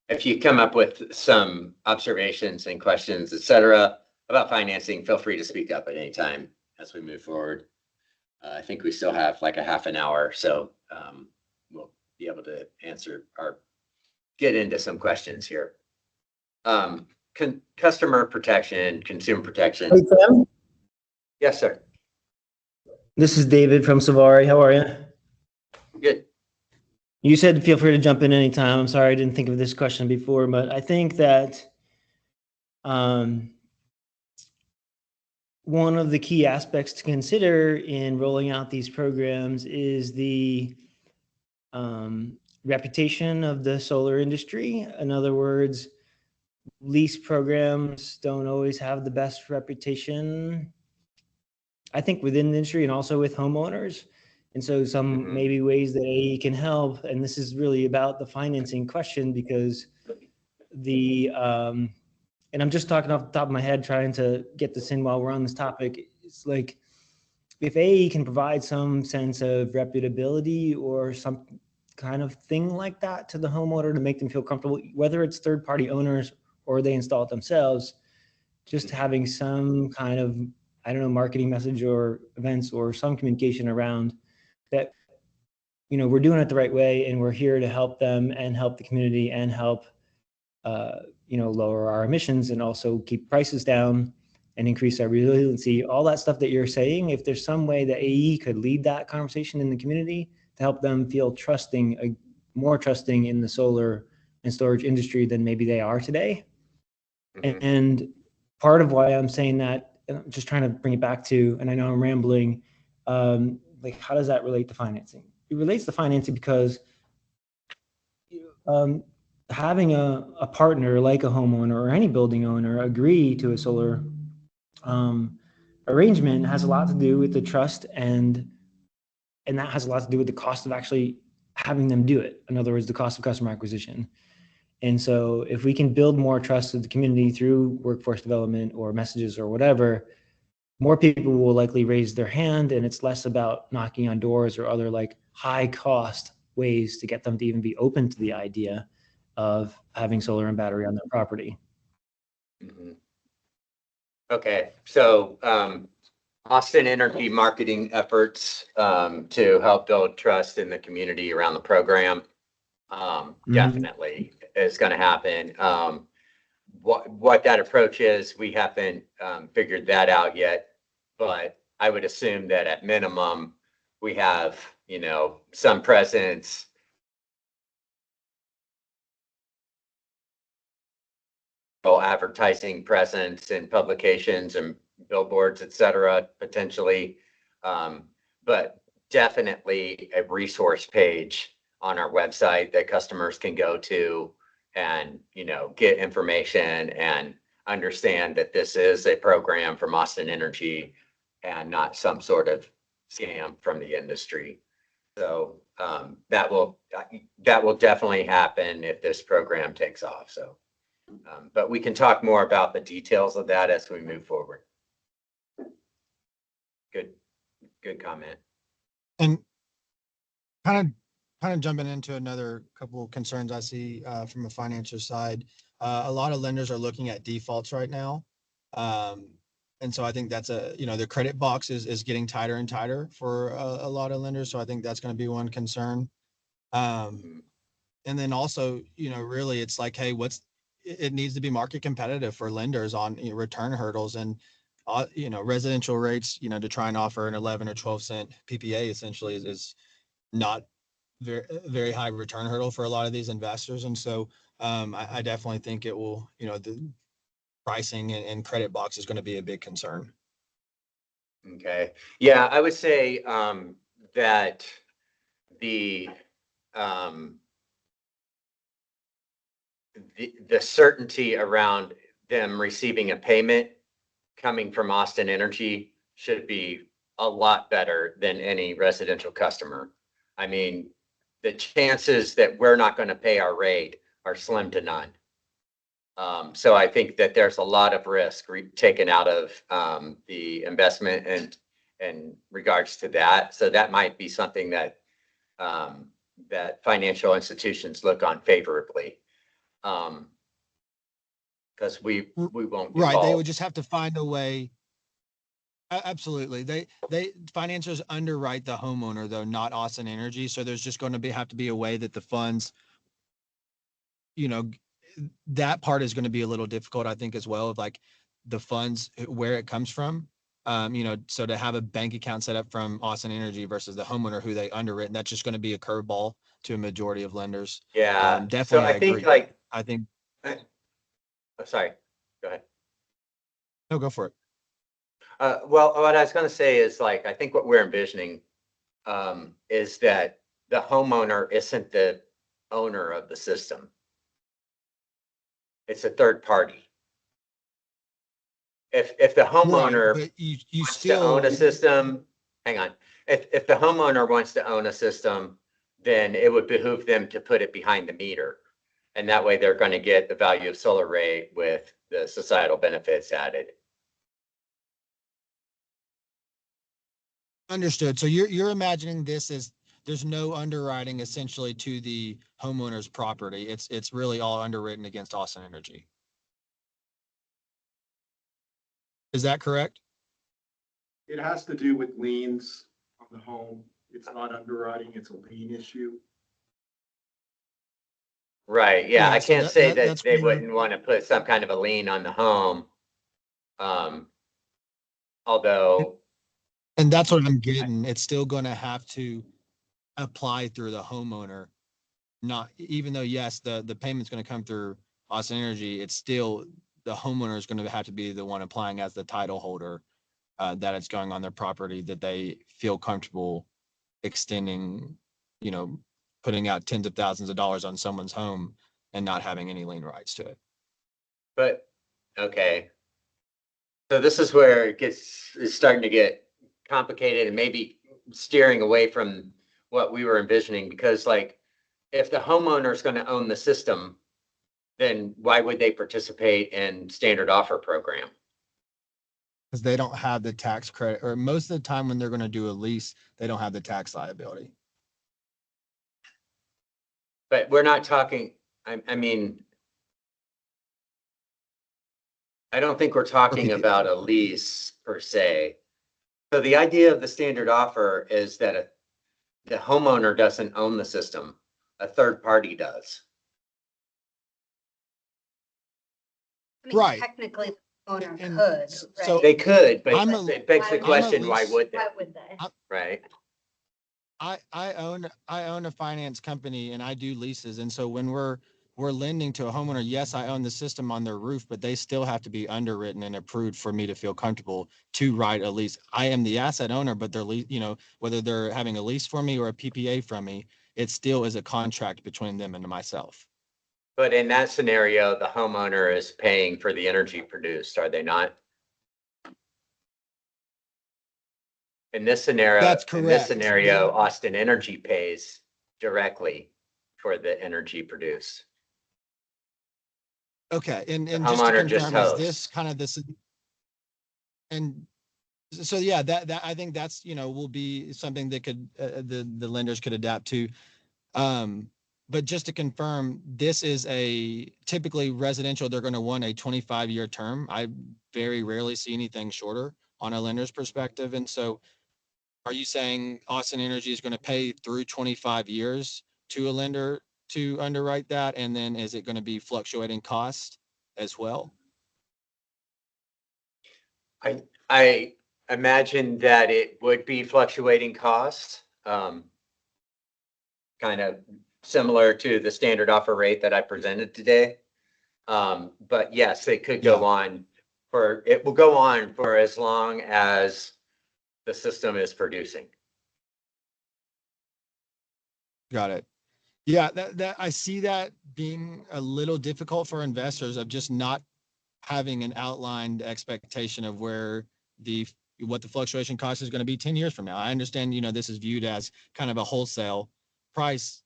if you come up with some observations and questions, et cetera, about financing, feel free to speak up at any time as we move forward. I think we still have like a half an hour, so we'll be able to answer or get into some questions here. Customer protection, consumer protection. Hey, Tim. Yes, sir. This is David from Savari. How are you? Good. You said feel free to jump in anytime. I'm sorry I didn't think of this question before, but I think that one of the key aspects to consider in rolling out these programs is the reputation of the solar industry. In other words, lease programs don't always have the best reputation, I think, within the industry and also with homeowners. And so some maybe ways that AE can help, and this is really about the financing question, because and I'm just talking off the top of my head, trying to get this in while we're on this topic. It's like, if AE can provide some sense of reputability or some kind of thing like that to the homeowner to make them feel comfortable, whether it's third-party owners or they install it themselves, just having some kind of, I don't know, marketing message or events or some communication around that, we're doing it the right way and we're here to help them and help the community and help, lower our emissions and also keep prices down and increase our resiliency, all that stuff that you're saying. If there's some way that AE could lead that conversation in the community to help them feel more trusting in the solar and storage industry than maybe they are today. And part of why I'm saying that, I'm just trying to bring it back to, and I know I'm rambling, how does that relate to financing? It relates to financing because having a partner like a homeowner or any building owner agree to a solar arrangement has a lot to do with the trust, and that has a lot to do with the cost of actually having them do it. In other words, the cost of customer acquisition. And so if we can build more trust with the community through workforce development or messages or whatever, more people will likely raise their hand, and it's less about knocking on doors or other high cost ways to get them to even be open to the idea of having solar and battery on their property. Okay, so Austin Energy marketing efforts to help build trust in the community around the program definitely is going to happen. What that approach is, we haven't figured that out yet, but I would assume that at minimum we have, some presence advertising presence in publications and billboards, et cetera, potentially. But definitely a resource page on our website that customers can go to and, get information and understand that this is a program from Austin Energy and not some sort of scam from the industry. So that will definitely happen if this program takes off. So, but we can talk more about the details of that as we move forward. Good comment. And kind of jumping into another couple of concerns I see from a financial side. A lot of lenders are looking at defaults right now. And so I think that's the credit box is getting tighter and tighter for a lot of lenders. So I think that's going to be one concern. And then also, really it's like, hey, it needs to be market competitive for lenders on return hurdles and, residential rates, to try and offer an 11 or 12 cent PPA essentially is not very, very high return hurdle for a lot of these investors. And so I definitely think it will, the pricing and credit box is going to be a big concern. Okay. Yeah, I would say that the certainty around them receiving a payment coming from Austin Energy should be a lot better than any residential customer. I mean, the chances that we're not going to pay our rate are slim to none. So I think that there's a lot of risk taken out of the investment and regards to that. So that might be something that that financial institutions look on favorably. Because we won't Right. They default. would just have to find a way. Absolutely. They financiers underwrite the homeowner though, not Austin Energy. So there's just going to have to be a way that the funds, that part is going to be a little difficult, I think, as well, of like the funds, where it comes from. So to have a bank account set up from Austin Energy versus the homeowner who they underwritten, that's just going to be a curveball to a majority of lenders. Yeah. Definitely. So I think agree. Oh, sorry. Go ahead. No, go for it. Well, what I was going to say is I think what we're envisioning is that the homeowner isn't the owner of the system. It's a third party. If the homeowner Right, but you wants still to own a system, hang on. If the homeowner wants to own a system, then it would behoove them to put it behind the meter. And that way they're going to get the value of solar array with the societal benefits added. Understood. So you're imagining this as there's no underwriting essentially to the homeowner's property. It's really all underwritten against Austin Energy. Is that correct? It has to do with liens on the home. It's not underwriting, it's a lien issue. Right. Yeah. Yeah, I so can't say that that's they where- wouldn't want to put some kind of a lien on the home. Although, And that's what I'm getting. It's still going to have to apply through the homeowner. Not even though, yes, the payment's going to come through Austin Energy, it's still the homeowner is going to have to be the one applying as the title holder, that it's going on their property, that they feel comfortable extending, putting out tens of thousands of dollars on someone's home and not having any lien rights to it. but okay. So this is where it's starting to get complicated and maybe steering away from what we were envisioning, because if the homeowner is going to own the system, then why would they participate in standard offer program? Because they don't have the tax credit, or most of the time when they're going to do a lease, they don't have the tax liability. But we're not talking, I mean, I don't think we're talking about a lease per se. So the idea of the standard offer is that the homeowner doesn't own the system. A third party does. I mean, Right. technically, the owner And could, so right? They could, but I'm a- it begs the I'm a question, why lease- would they? Why would they? Right? I own a finance company and I do leases. And so when we're we're lending to a homeowner. Yes, I own the system on their roof, but they still have to be underwritten and approved for me to feel comfortable to write a lease. I am the asset owner, but they're, whether they're having a lease for me or a PPA from me, it still is a contract between them and myself. But in that scenario, the homeowner is paying for the energy produced, are they not? In this scenario, That's in this correct. scenario, Austin Energy pays directly for the energy produced. Okay, and The just to homeowner just confirm, is hosts. this kind of this? And so, yeah, that I think that's, will be something that could, the lenders could adapt to. But just to confirm, this is typically residential, they're going to want a 25-year term. I very rarely see anything shorter on a lender's perspective. And so are you saying Austin Energy is going to pay through 25 years to a lender to underwrite that? And then is it going to be fluctuating cost as well? I imagine that it would be fluctuating costs, kind of similar to the standard offer rate that I presented today. But yes, it could go on it will go on for as long as the system is producing. Got it. Yeah, that I see that being a little difficult for investors of just not having an outlined expectation of what the fluctuation cost is going to be 10 years from now. I understand, this is viewed as kind of a wholesale price,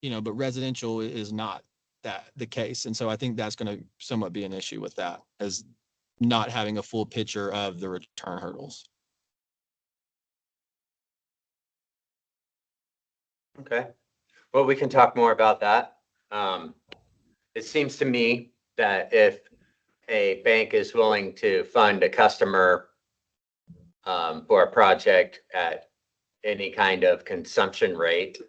but residential is not that the case. And so I think that's going to somewhat be an issue with that, as not having a full picture of the return hurdles. Okay. Well, we can talk more about that. It seems to me that if a bank is willing to fund a customer for a project at any kind of consumption rate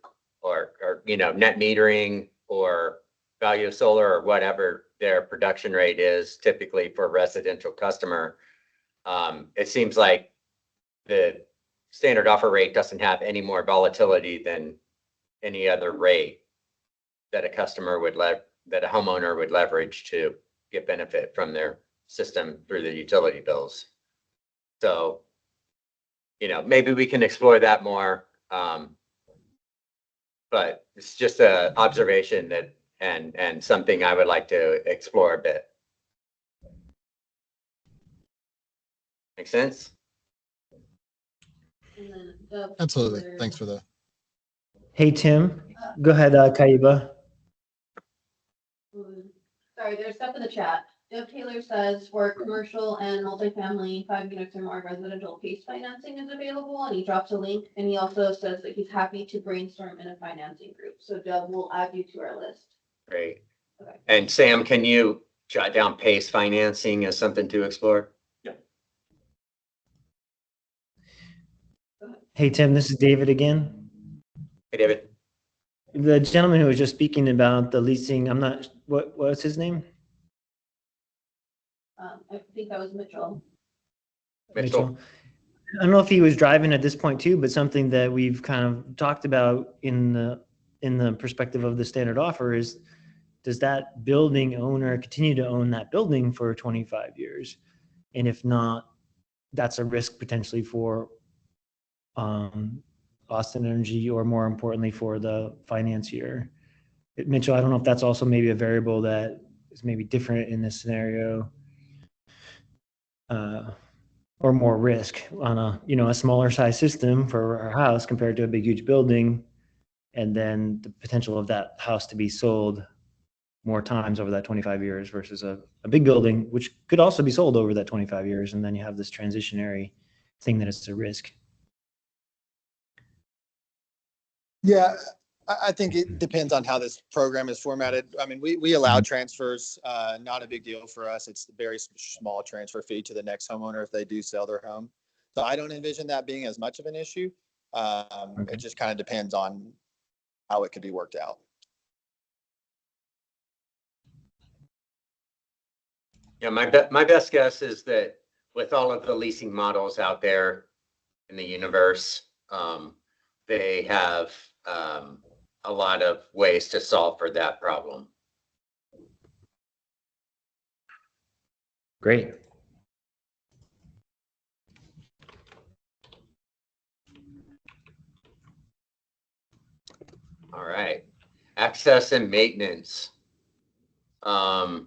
or net metering or value of solar or whatever their production rate is typically for a residential customer, it seems like the standard offer rate doesn't have any more volatility than any other rate that a homeowner would leverage to get benefit from their system through the utility bills. So, maybe we can explore that more. But it's just an observation and something I would like to explore a bit. Make sense? And then the Absolutely. other- Thanks for the. Hey, Tim, go ahead, Kaiba. Sorry, there's stuff in the chat. Deb Taylor says for commercial and multifamily, 5 units or more residential PACE financing is available, and he drops a link. And he also says that he's happy to brainstorm in a financing group. So Deb will add you to our list. Great. Okay. And Sam, can you jot down PACE financing as something to explore? Hey, Tim, this is David again. Hey, David. The gentleman who was just speaking about the leasing, what's his name? I think that was Mitchell. Mitchell. I don't know if he was driving at this point too, but something that we've kind of talked about in the perspective of the standard offer is, does that building owner continue to own that building for 25 years? And if not, that's a risk potentially for Austin Energy, or more importantly for the financier. Mitchell, I don't know if that's also maybe a variable that is maybe different in this scenario, or more risk on a smaller size system for our house compared to a big huge building, and then the potential of that house to be sold more times over that 25 years versus a big building, which could also be sold over that 25 years. And then you have this transitionary thing that it's a risk. Yeah, I think it depends on how this program is formatted. I mean, we allow transfers, not a big deal for us. It's a very small transfer fee to the next homeowner if they do sell their home. So I don't envision that being as much of an issue. It just kind of depends on how it could be worked out. Yeah, my best guess is that with all of the leasing models out there in the universe, they have a lot of ways to solve for that problem. Great. All right. Access and maintenance. I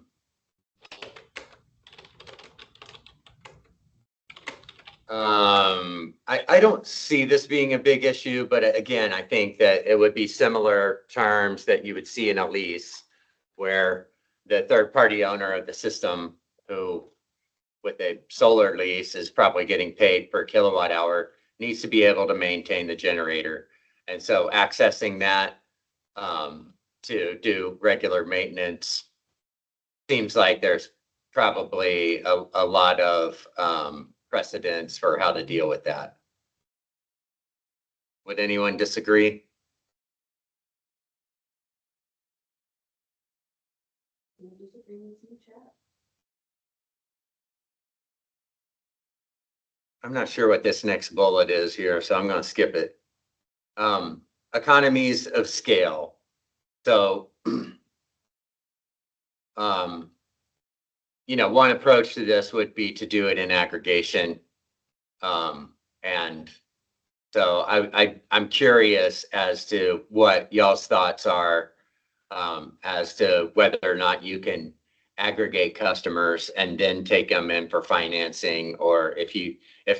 don't see this being a big issue, but again, I think that it would be similar terms that you would see in a lease where the third party owner of the system who with a solar lease is probably getting paid per kilowatt hour needs to be able to maintain the generator. And so accessing that to do regular maintenance seems like there's probably a lot of precedents for how to deal with that. Would anyone disagree? No disagreements in the chat. I'm not sure what this next bullet is here, so I'm going to skip it. Economies of scale. So, one approach to this would be to do it in aggregation. And so I'm curious as to what y'all's thoughts are as to whether or not you can aggregate customers and then take them in for financing, or if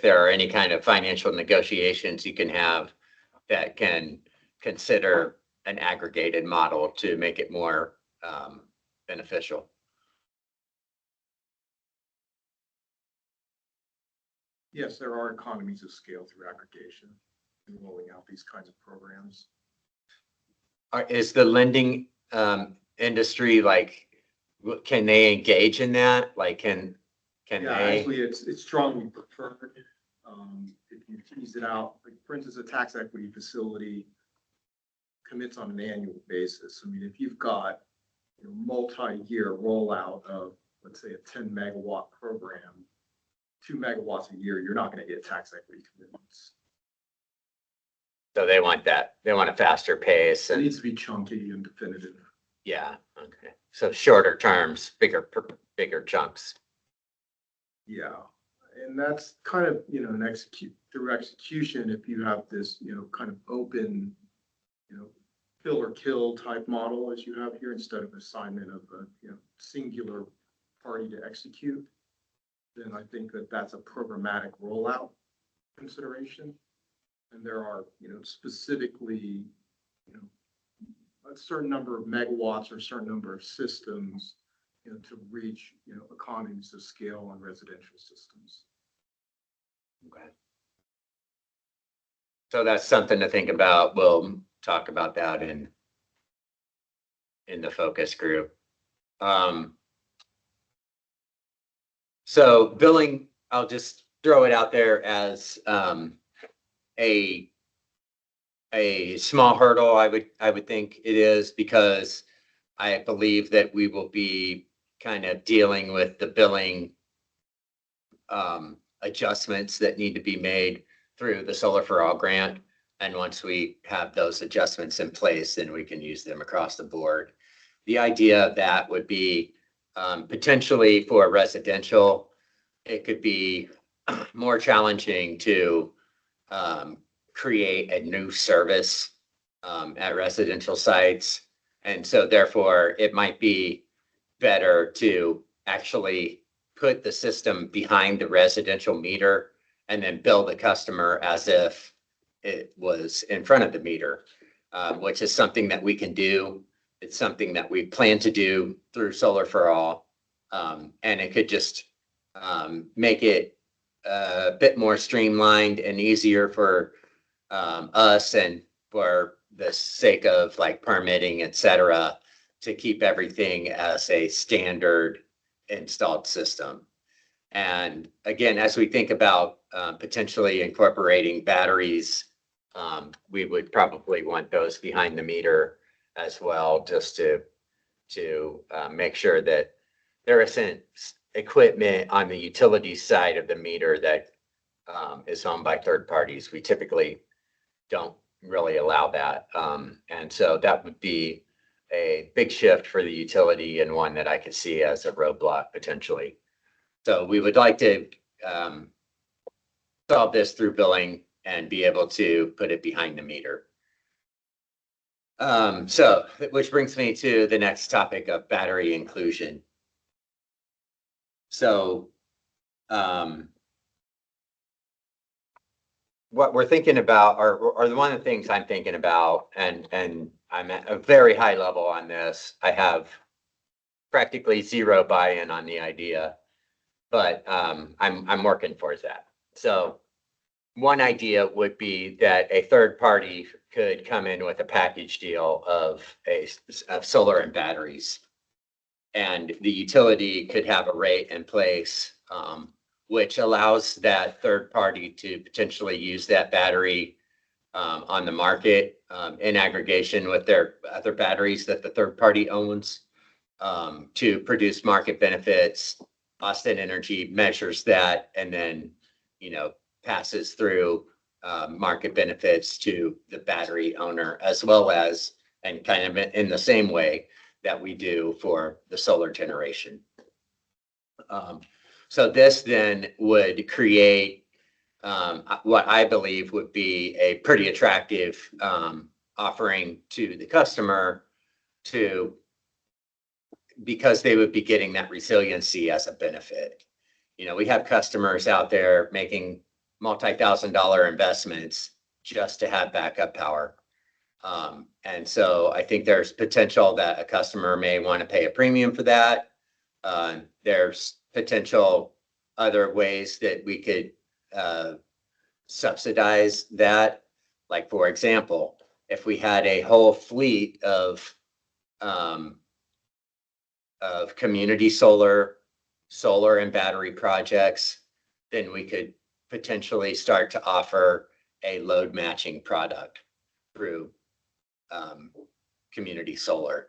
there are any kind of financial negotiations you can have that can consider an aggregated model to make it more beneficial. Yes, there are economies of scale through aggregation and rolling out these kinds of programs. Is the lending industry can they engage in that? Like, can Yeah, they? actually, it's strongly preferred. If you tease it out, like for instance, a tax equity facility commits on an annual basis. I mean, if you've got multi-year rollout of, let's say, a 10 megawatt program, 2 megawatts a year, you're not going to get tax equity commitments. So they want that. They want a faster pace. It And needs to be chunky and definitive. yeah, okay. So shorter terms, bigger chunks. Yeah, and that's kind of, through execution, if you have this, kind of open, fill or kill type model as you have here, instead of assignment of a, singular party to execute, then I think that that's a programmatic rollout consideration. And there are, specifically, a certain number of megawatts or a certain number of systems, to reach, economies of scale on residential systems. Okay. So that's something to think about. We'll talk about that in the focus group. So billing, I'll just throw it out there as a small hurdle. I would think it is, because I believe that we will be kind of dealing with the billing adjustments that need to be made through the Solar for All grant. And once we have those adjustments in place, then we can use them across the board. The idea of that would be potentially for residential, it could be more challenging to create a new service at residential sites. And so therefore it might be better to actually put the system behind the residential meter and then bill the customer as if it was in front of the meter, which is something that we can do. It's something that we plan to do through Solar for All. And it could just make it a bit more streamlined and easier for us, and for the sake of like permitting, et cetera, to keep everything as a standard installed system. And again, as we think about potentially incorporating batteries, we would probably want those behind the meter as well, just to make sure that there isn't equipment on the utility side of the meter that is owned by third parties. We typically don't really allow that. And so that would be a big shift for the utility, and one that I could see as a roadblock potentially. So we would like to solve this through billing and be able to put it behind the meter. So, which brings me to the next topic of battery inclusion. So, what we're thinking about, or one of the things I'm thinking about, and I'm at a very high level on this. I have practically zero buy-in on the idea, but I'm working towards that. So, one idea would be that a third party could come in with a package deal of solar and batteries. And the utility could have a rate in place, which allows that third party to potentially use that battery on the market in aggregation with their other batteries that the third party owns to produce market benefits. Austin Energy measures that and then, passes through market benefits to the battery owner as well as, and kind of in the same way that we do for the solar generation. So this then would create what I believe would be a pretty attractive offering to the customer because they would be getting that resiliency as a benefit. We have customers out there making multi-$1,000 investments just to have backup power. And so I think there's potential that a customer may want to pay a premium for that. There's potential other ways that we could subsidize that. Like, for example, if we had a whole fleet of community solar and battery projects, then we could potentially start to offer a load matching product through community solar.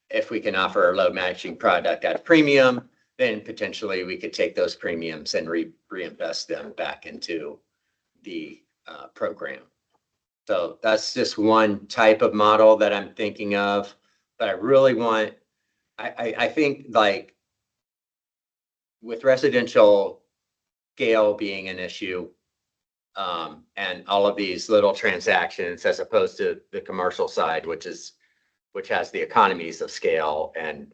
If we can offer a load matching product at a premium, then potentially we could take those premiums and reinvest them back into the program. So that's just one type of model that I'm thinking of, but I really want, I think like with residential scale being an issue, and all of these little transactions as opposed to the commercial side, which has the economies of scale and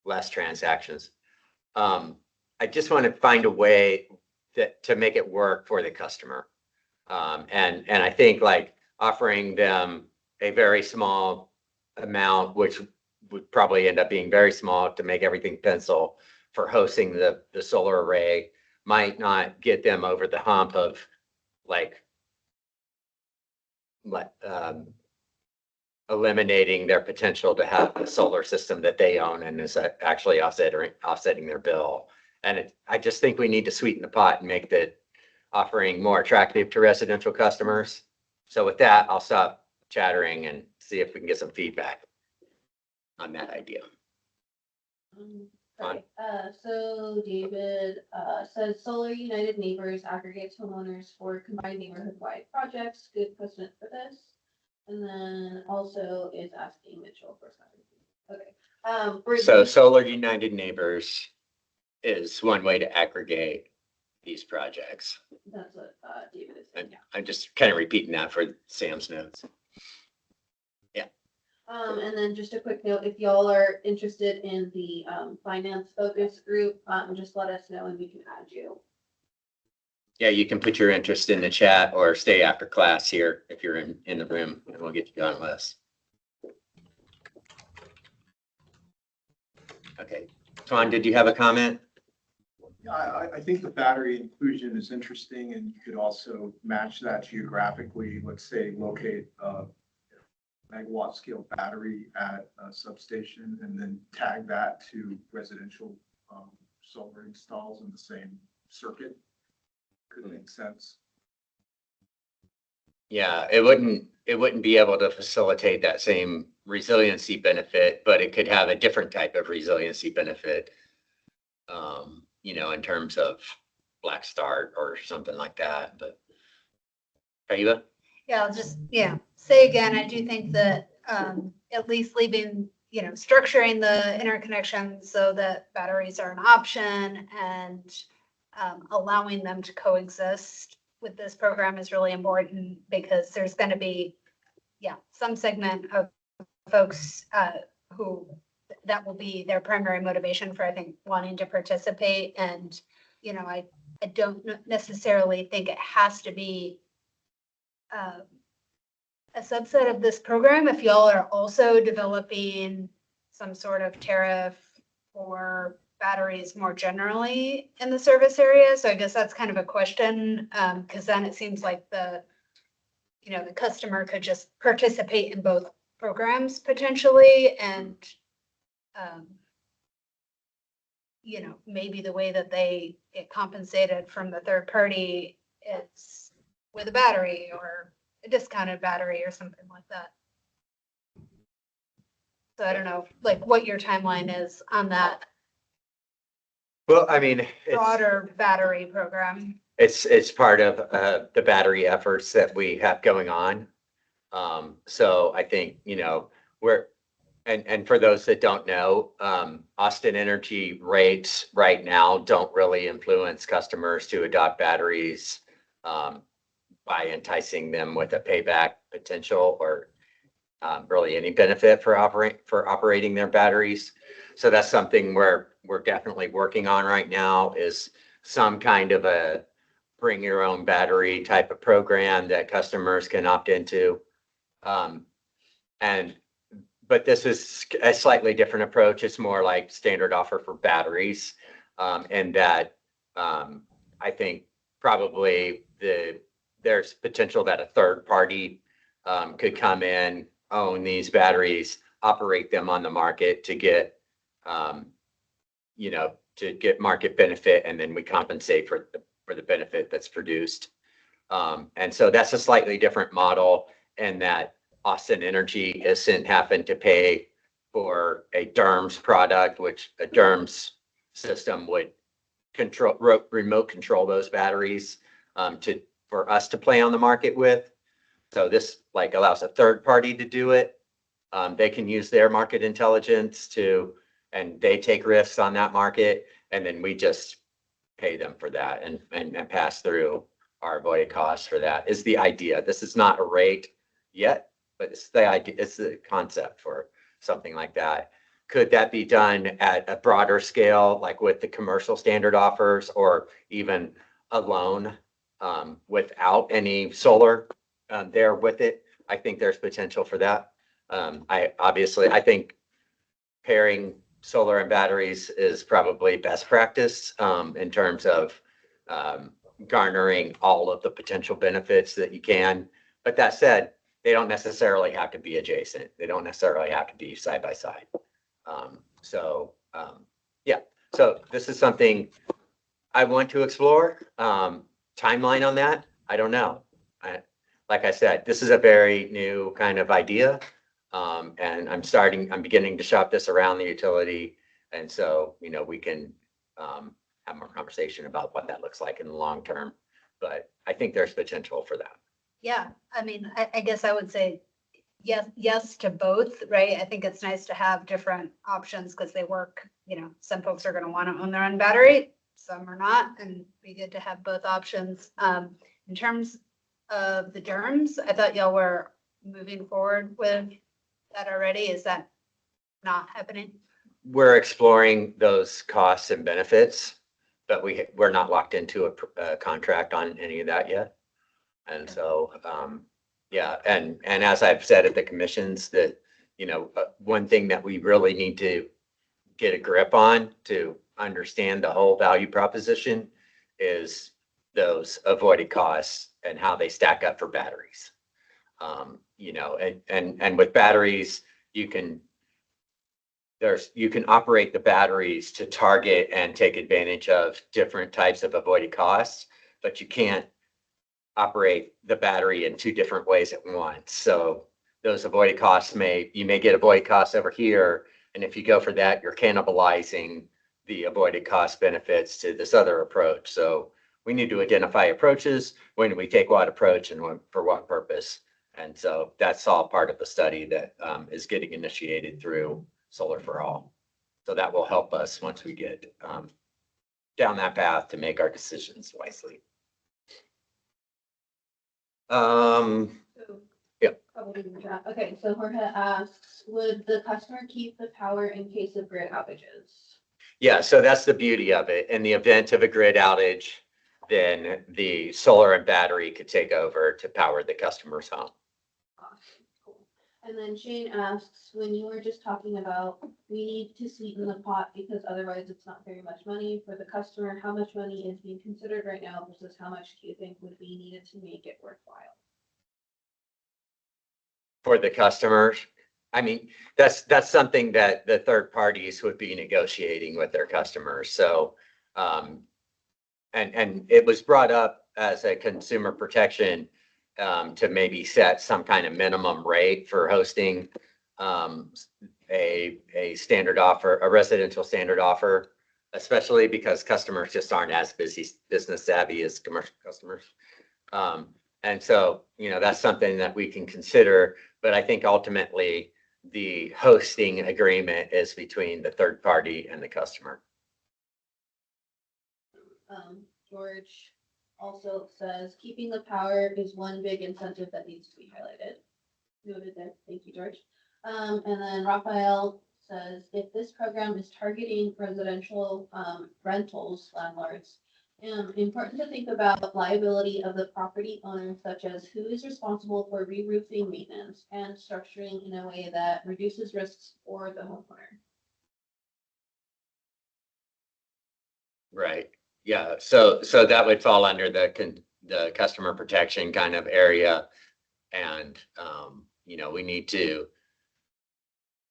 less transactions. I just want to find a way to make it work for the customer. And I think like offering them a very small amount, which would probably end up being very small to make everything pencil for hosting the solar array, might not get them over the hump of eliminating their potential to have a solar system that they own and is actually offsetting their bill. And I just think we need to sweeten the pot and make the offering more attractive to residential customers. So with that, I'll stop chattering and see if we can get some feedback on that idea. Okay, so David says Solar United Neighbors aggregates homeowners for combined neighborhood-wide projects. Good precedent for this. And then also is asking Mitchell for something. Okay. So Solar United Neighbors is one way to aggregate these projects. That's what David is saying. I'm just kind of repeating that for Sam's notes. And then just a quick note, if y'all are interested in the finance focus group, just let us know and we can add you. Yeah, you can put your interest in the chat or stay after class here if you're in the room and we'll get you on the list. Okay, Twan, did you have a comment? Yeah, I think the battery inclusion is interesting, and you could also match that geographically. Let's say locate a megawatt scale battery at a substation and then tag that to residential solar installs in the same circuit. Could make sense. Yeah, it wouldn't be able to facilitate that same resiliency benefit, but it could have a different type of resiliency benefit. In terms of black start or something like that. But Kaiba? Yeah, I'll just, say again, I do think that at least leaving structuring the interconnections so that batteries are an option and allowing them to coexist with this program is really important because there's going to be, some segment of folks who that will be their primary motivation for, I think, wanting to participate. And, I don't necessarily think it has to be a subset of this program. If y'all are also developing some sort of tariff for batteries more generally in the service area. So I guess that's kind of a question, because then it seems like the customer could just participate in both programs potentially. And, maybe the way that they get compensated from the third party is with a battery or a discounted battery or something like that. So I don't know, like what your timeline is on that Well, I mean, broader battery program. it's part of the battery efforts that we have going on. So I think, and for those that don't know, Austin Energy rates right now don't really influence customers to adopt batteries by enticing them with a payback potential or really any benefit for operating their batteries. So that's something we're definitely working on right now, is some kind of a bring your own battery type of program that customers can opt into. But this is a slightly different approach. It's more like standard offer for batteries. And that I think probably there's potential that a third party could come in, own these batteries, operate them on the market to get, to get market benefit, and then we compensate for the benefit that's produced. And so that's a slightly different model, and that Austin Energy isn't having to pay for a DERMS product, which a DERMS system would remote control those batteries for us to play on the market with. So this allows a third party to do it. They can use their market intelligence and they take risks on that market, and then we just pay them for that and pass through our avoided costs for that is the idea. This is not a rate yet, but it's the idea. It's the concept for something like that. Could that be done at a broader scale, like with the commercial standard offers, or even alone without any solar there with it? I think there's potential for that. I think pairing solar and batteries is probably best practice in terms of garnering all of the potential benefits that you can. But that said, they don't necessarily have to be adjacent. They don't necessarily have to be side by side. So this is something I want to explore. Timeline on that, I don't know. Like I said, this is a very new kind of idea. And I'm beginning to shop this around the utility. And so, we can have more conversation about what that looks like in the long term. But I think there's potential for that. Yeah, I mean, I guess I would say yes to both, right? I think it's nice to have different options because they work, some folks are going to want to own their own battery, some are not, and it'd be good to have both options. In terms of the DERMS, I thought y'all were moving forward with that already. Is that not happening? We're exploring those costs and benefits, but we're not locked into a contract on any of that yet. And so, and as I've said at the commissions, that, one thing that we really need to get a grip on to understand the whole value proposition is those avoided costs and how they stack up for batteries. And with batteries, you can operate the batteries to target and take advantage of different types of avoided costs, but you can't operate the battery in two different ways at once. So those avoided costs you may get avoided costs over here. And if you go for that, you're cannibalizing the avoided cost benefits to this other approach. So we need to identify approaches, when we take what approach and for what purpose. And so that's all part of the study that is getting initiated through solar for all. So that will help us once we get down that path to make our decisions wisely. So, Yeah. probably in the chat. Okay, so Jorge asks, would the customer keep the power in case of grid outages? Yeah, so that's the beauty of it. In the event of a grid outage, then the solar and battery could take over to power the customer's home. Awesome, cool. And then Shane asks, when you were just talking about we need to sweeten the pot because otherwise it's not very much money for the customer, how much money is being considered right now versus how much do you think would be needed to make it worthwhile? For the customers, I mean, that's something that the third parties would be negotiating with their customers. So, and it was brought up as a consumer protection to maybe set some kind of minimum rate for hosting a standard offer, a residential standard offer, especially because customers just aren't as business savvy as commercial customers. And so, you know, that's something that we can consider, but I think ultimately the hosting agreement is between the third party and the customer. George also says, keeping the power is one big incentive that needs to be highlighted. Noted there. Thank you, George. And then Raphael says, if this program is targeting residential rentals landlords, important to think about liability of the property owner, such as who is responsible for re-roofing maintenance and structuring in a way that reduces risks for the homeowner. Right. Yeah. So that would fall under the customer protection kind of area. And, you know, we need to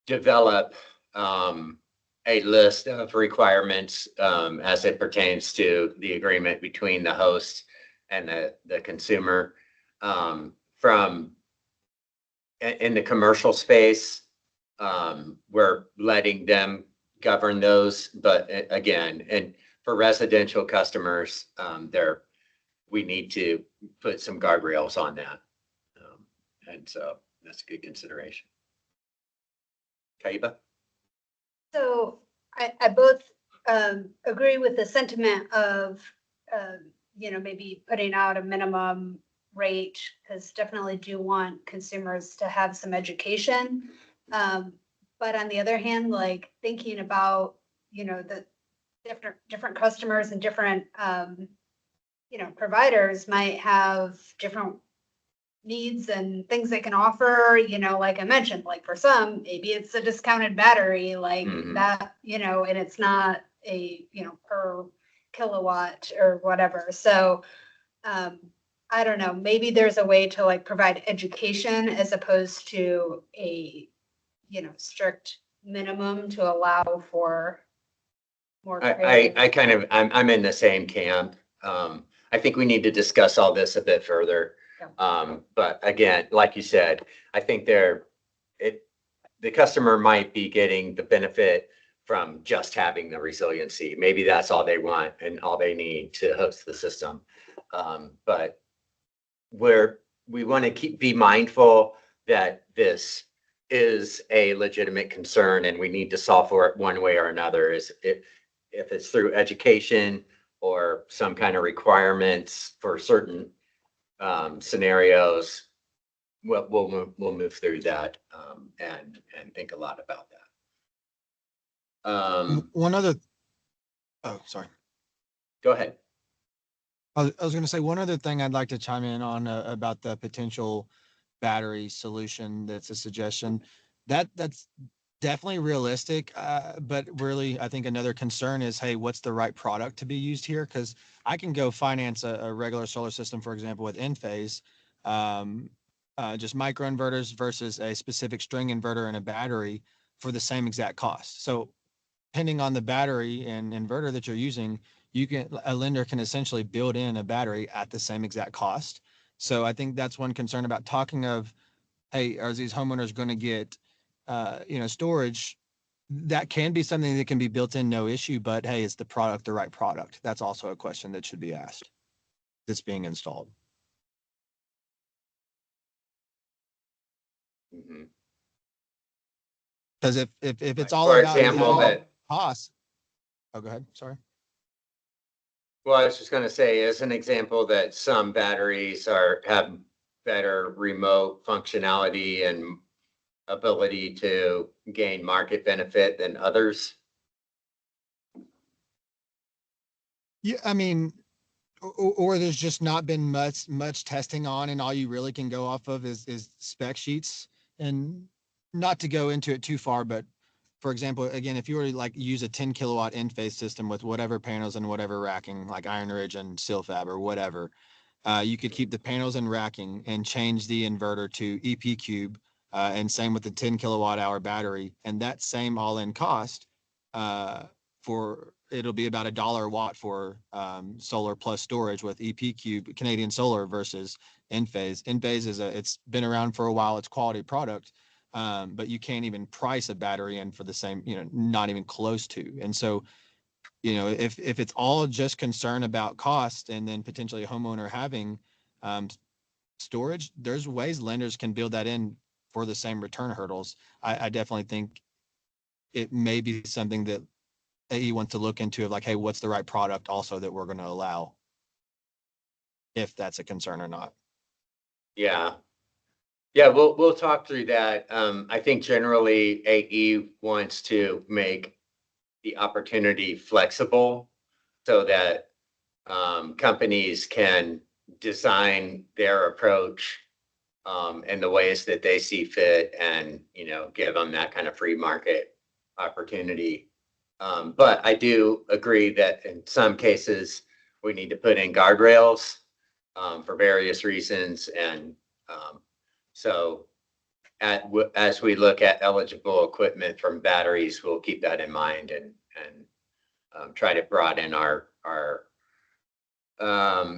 develop a list of requirements as it pertains to the agreement between the host and the consumer. From in the commercial space, we're letting them govern those. But again, and for residential customers, we need to put some guardrails on that. And so that's a good consideration. Kaiba? So I both agree with the sentiment of, you know, maybe putting out a minimum rate, because definitely do want consumers to have some education. But on the other hand, like thinking about, you know, the different customers and different, you know, providers might have different needs and things they can offer, you know, like I mentioned, like for some, maybe it's a discounted battery like that, you know, and it's not a, you know, per kilowatt or whatever. So I don't know, maybe there's a way to like provide education as opposed to a, you know, strict minimum to allow for more. I'm in the same camp. I think we need to discuss all this a bit further. But again, like you said, I think the customer might be getting the benefit from just having the resiliency. Maybe that's all they want and all they need to host the system. But we want to be mindful that this is a legitimate concern and we need to solve for it one way or another. If it's through education or some kind of requirements for certain scenarios, we'll move through that and think a lot about that. One other, oh, sorry. Go ahead. I was going to say one other thing I'd like to chime in on about the potential battery solution. That's a suggestion that's definitely realistic. But really, I think another concern is, hey, what's the right product to be used here? Because I can go finance a regular solar system, for example, with Enphase, just microinverters versus a specific string inverter and a battery for the same exact cost. So depending on the battery and inverter that you're using, a lender can essentially build in a battery at the same exact cost. So I think that's one concern about talking of, hey, are these homeowners going to get, storage? That can be something that can be built in, no issue, but hey, is the product the right product? That's also a question that should be asked that's being installed. Because if it's all For about example, having that, costs. Oh, go ahead. Sorry. well, I was just gonna say, as an example, that some batteries have better remote functionality and ability to gain market benefit than others. Yeah, I mean, or there's just not been much testing on, and all you really can go off of is spec sheets. And not to go into it too far, but for example, again, if you were to like use a 10 kilowatt in phase system with whatever panels and whatever racking, like Iron Ridge and Silfab or whatever, you could keep the panels and racking and change the inverter to EP cube, and same with the 10 kilowatt hour battery, and that same all-in cost, for it'll be about $1 a watt for solar plus storage with EP cube Canadian Solar versus Enphase. Enphase it's been around for a while. It's quality product, but you can't even price a battery in for the same, not even close to. And so, if it's all just concern about cost and then potentially a homeowner having storage, there's ways lenders can build that in for the same return hurdles. I definitely think it may be something that AE wants to look into of like, hey, what's the right product also that we're going to allow, if that's a concern or not. Yeah. Yeah, we'll talk through that. I think generally AE wants to make the opportunity flexible so that companies can design their approach in the ways that they see fit, and give them that kind of free market opportunity. But I do agree that in some cases we need to put in guardrails for various reasons, and so as we look at eligible equipment from batteries, we'll keep that in mind and try to broaden our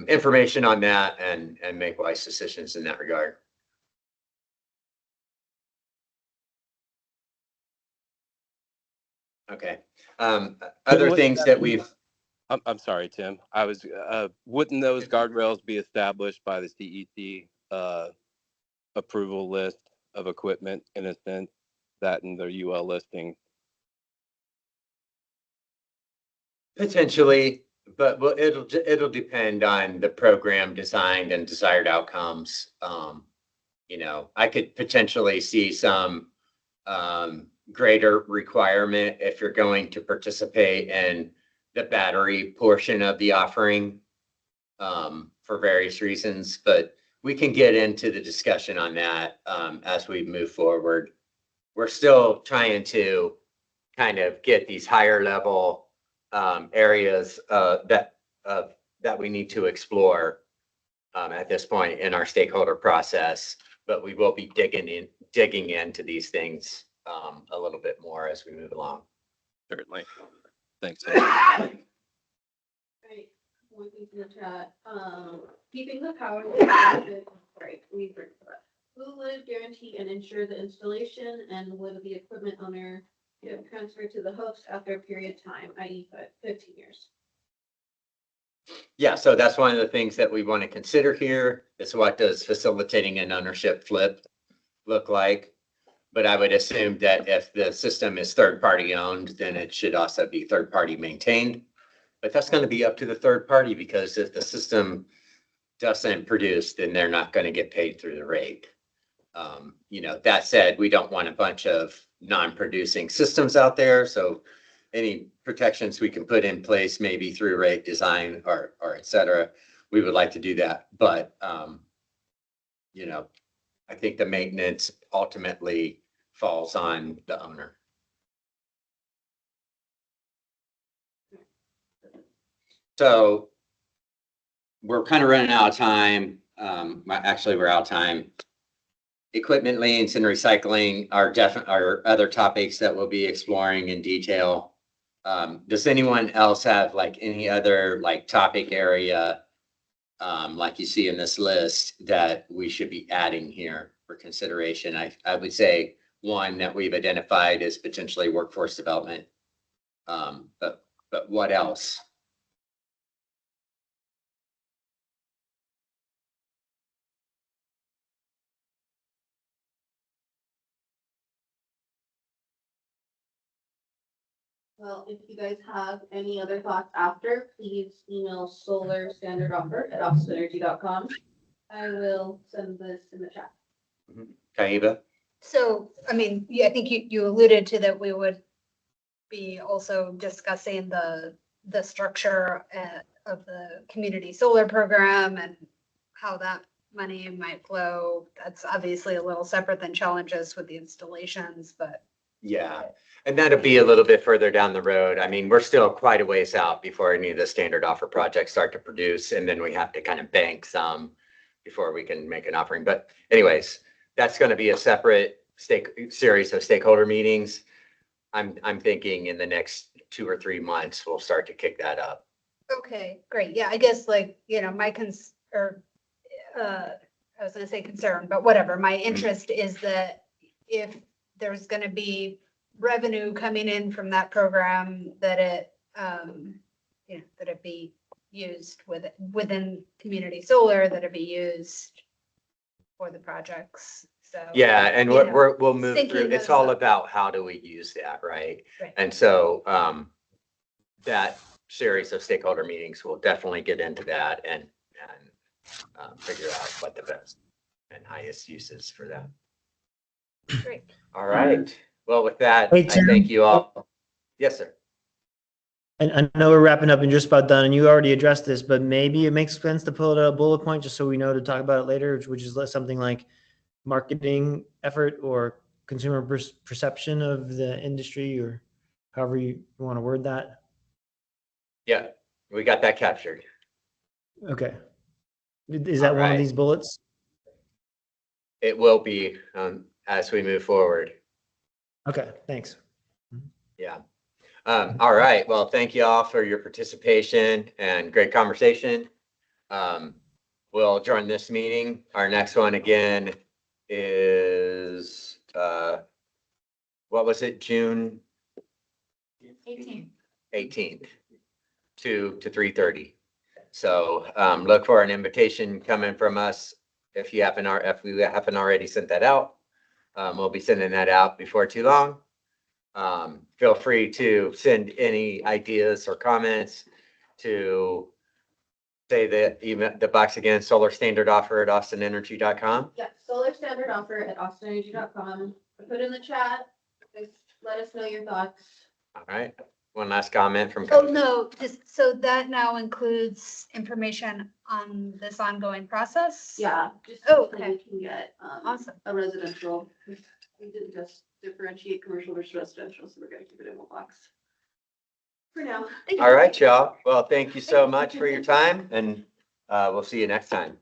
information on that and make wise decisions in that regard. Okay. Other Wouldn't things that we've, I'm sorry, Tim. Wouldn't those guardrails be established by the CEC approval list of equipment in a sense, that in their UL listing? potentially, but it'll depend on the program designed and desired outcomes. I could potentially see some greater requirement if you're going to participate in the battery portion of the offering for various reasons, but we can get into the discussion on that as we move forward. We're still trying to kind of get these higher level areas that we need to explore at this point in our stakeholder process, but we will be digging into these things a little bit more as we move along. Certainly. Thanks. Right, one thing in the chat, keeping the power. Right, who would guarantee and ensure the installation, and would the equipment owner get transferred to the host after a period of time, i.e. 15 years? Yeah, so that's one of the things that we want to consider here is what does facilitating an ownership flip look like? But I would assume that if the system is third-party owned, then it should also be third-party maintained. But that's going to be up to the third party, because if the system doesn't produce, then they're not going to get paid through the rate. That said, we don't want a bunch of non-producing systems out there. So any protections we can put in place, maybe through rate design or et cetera, we would like to do that. But, I think the maintenance ultimately falls on the owner. So we're kind of running out of time. Actually, we're out of time. Equipment liens and recycling are other topics that we'll be exploring in detail. Does anyone else have like any other like topic area, like you see in this list, that we should be adding here for consideration? I would say one that we've identified is potentially workforce development. But what else? Well, if you guys have any other thoughts after, please email solarstandardoffer@oxisenergy.com. I will send this in the chat. Kaiba? So, I mean, yeah, I think you alluded to that we would be also discussing the structure of the community solar program and how that money might flow. That's obviously a little separate than challenges with the installations, but Yeah, and that'll be a little bit further down the road. I mean, we're still quite a ways out before any of the standard offer projects start to produce, and then we have to kind of bank some before we can make an offering. But anyways, that's going to be a separate series of stakeholder meetings. I'm thinking in the next 2 or 3 months, we'll start to kick that up. okay, great. Yeah, I guess like, my I was gonna say concern, but whatever. My interest is that if there's gonna be revenue coming in from that program, that it, that it be used within community solar, that it be used for the projects. So. Yeah, and You know, we'll move syncing through. It's those all up. about how do we use that, right? Right. And so that series of stakeholder meetings will definitely get into that and figure out what the best and highest use is for that. Great. All right. Well, with that, Hey, I Tim. thank you all. Yes, sir. And I know we're wrapping up and just about done, and you already addressed this, but maybe it makes sense to pull it a bullet point just so we know to talk about it later, which is something like marketing effort or consumer perception of the industry, or however you want to word that. Yeah, we got that captured. Okay. Is that All one of right. these bullets? It will be as we move forward. Okay, thanks. Yeah. All right. Well, thank you all for your participation and great conversation. We'll adjourn this meeting. Our next one again is, what was it, June 18th, 2 to 3:30. So look for an invitation coming from us. If we haven't already sent that out, we'll be sending that out before too long. Feel free to send any ideas or comments to say the box again, solarstandardoffer@austinenergy.com. Yeah, solarstandardoffer@oxisenergy.com. Put in the chat. Just let us know your thoughts. All right. One last comment from. Oh, no, just so that now includes information on this ongoing process? Yeah, just Oh, so okay. we can get Awesome. a residential. We didn't just differentiate commercial versus residential, so we're gonna keep it in one box. For now. All right, y'all. Well, thank you so much for your time, and we'll see you next time.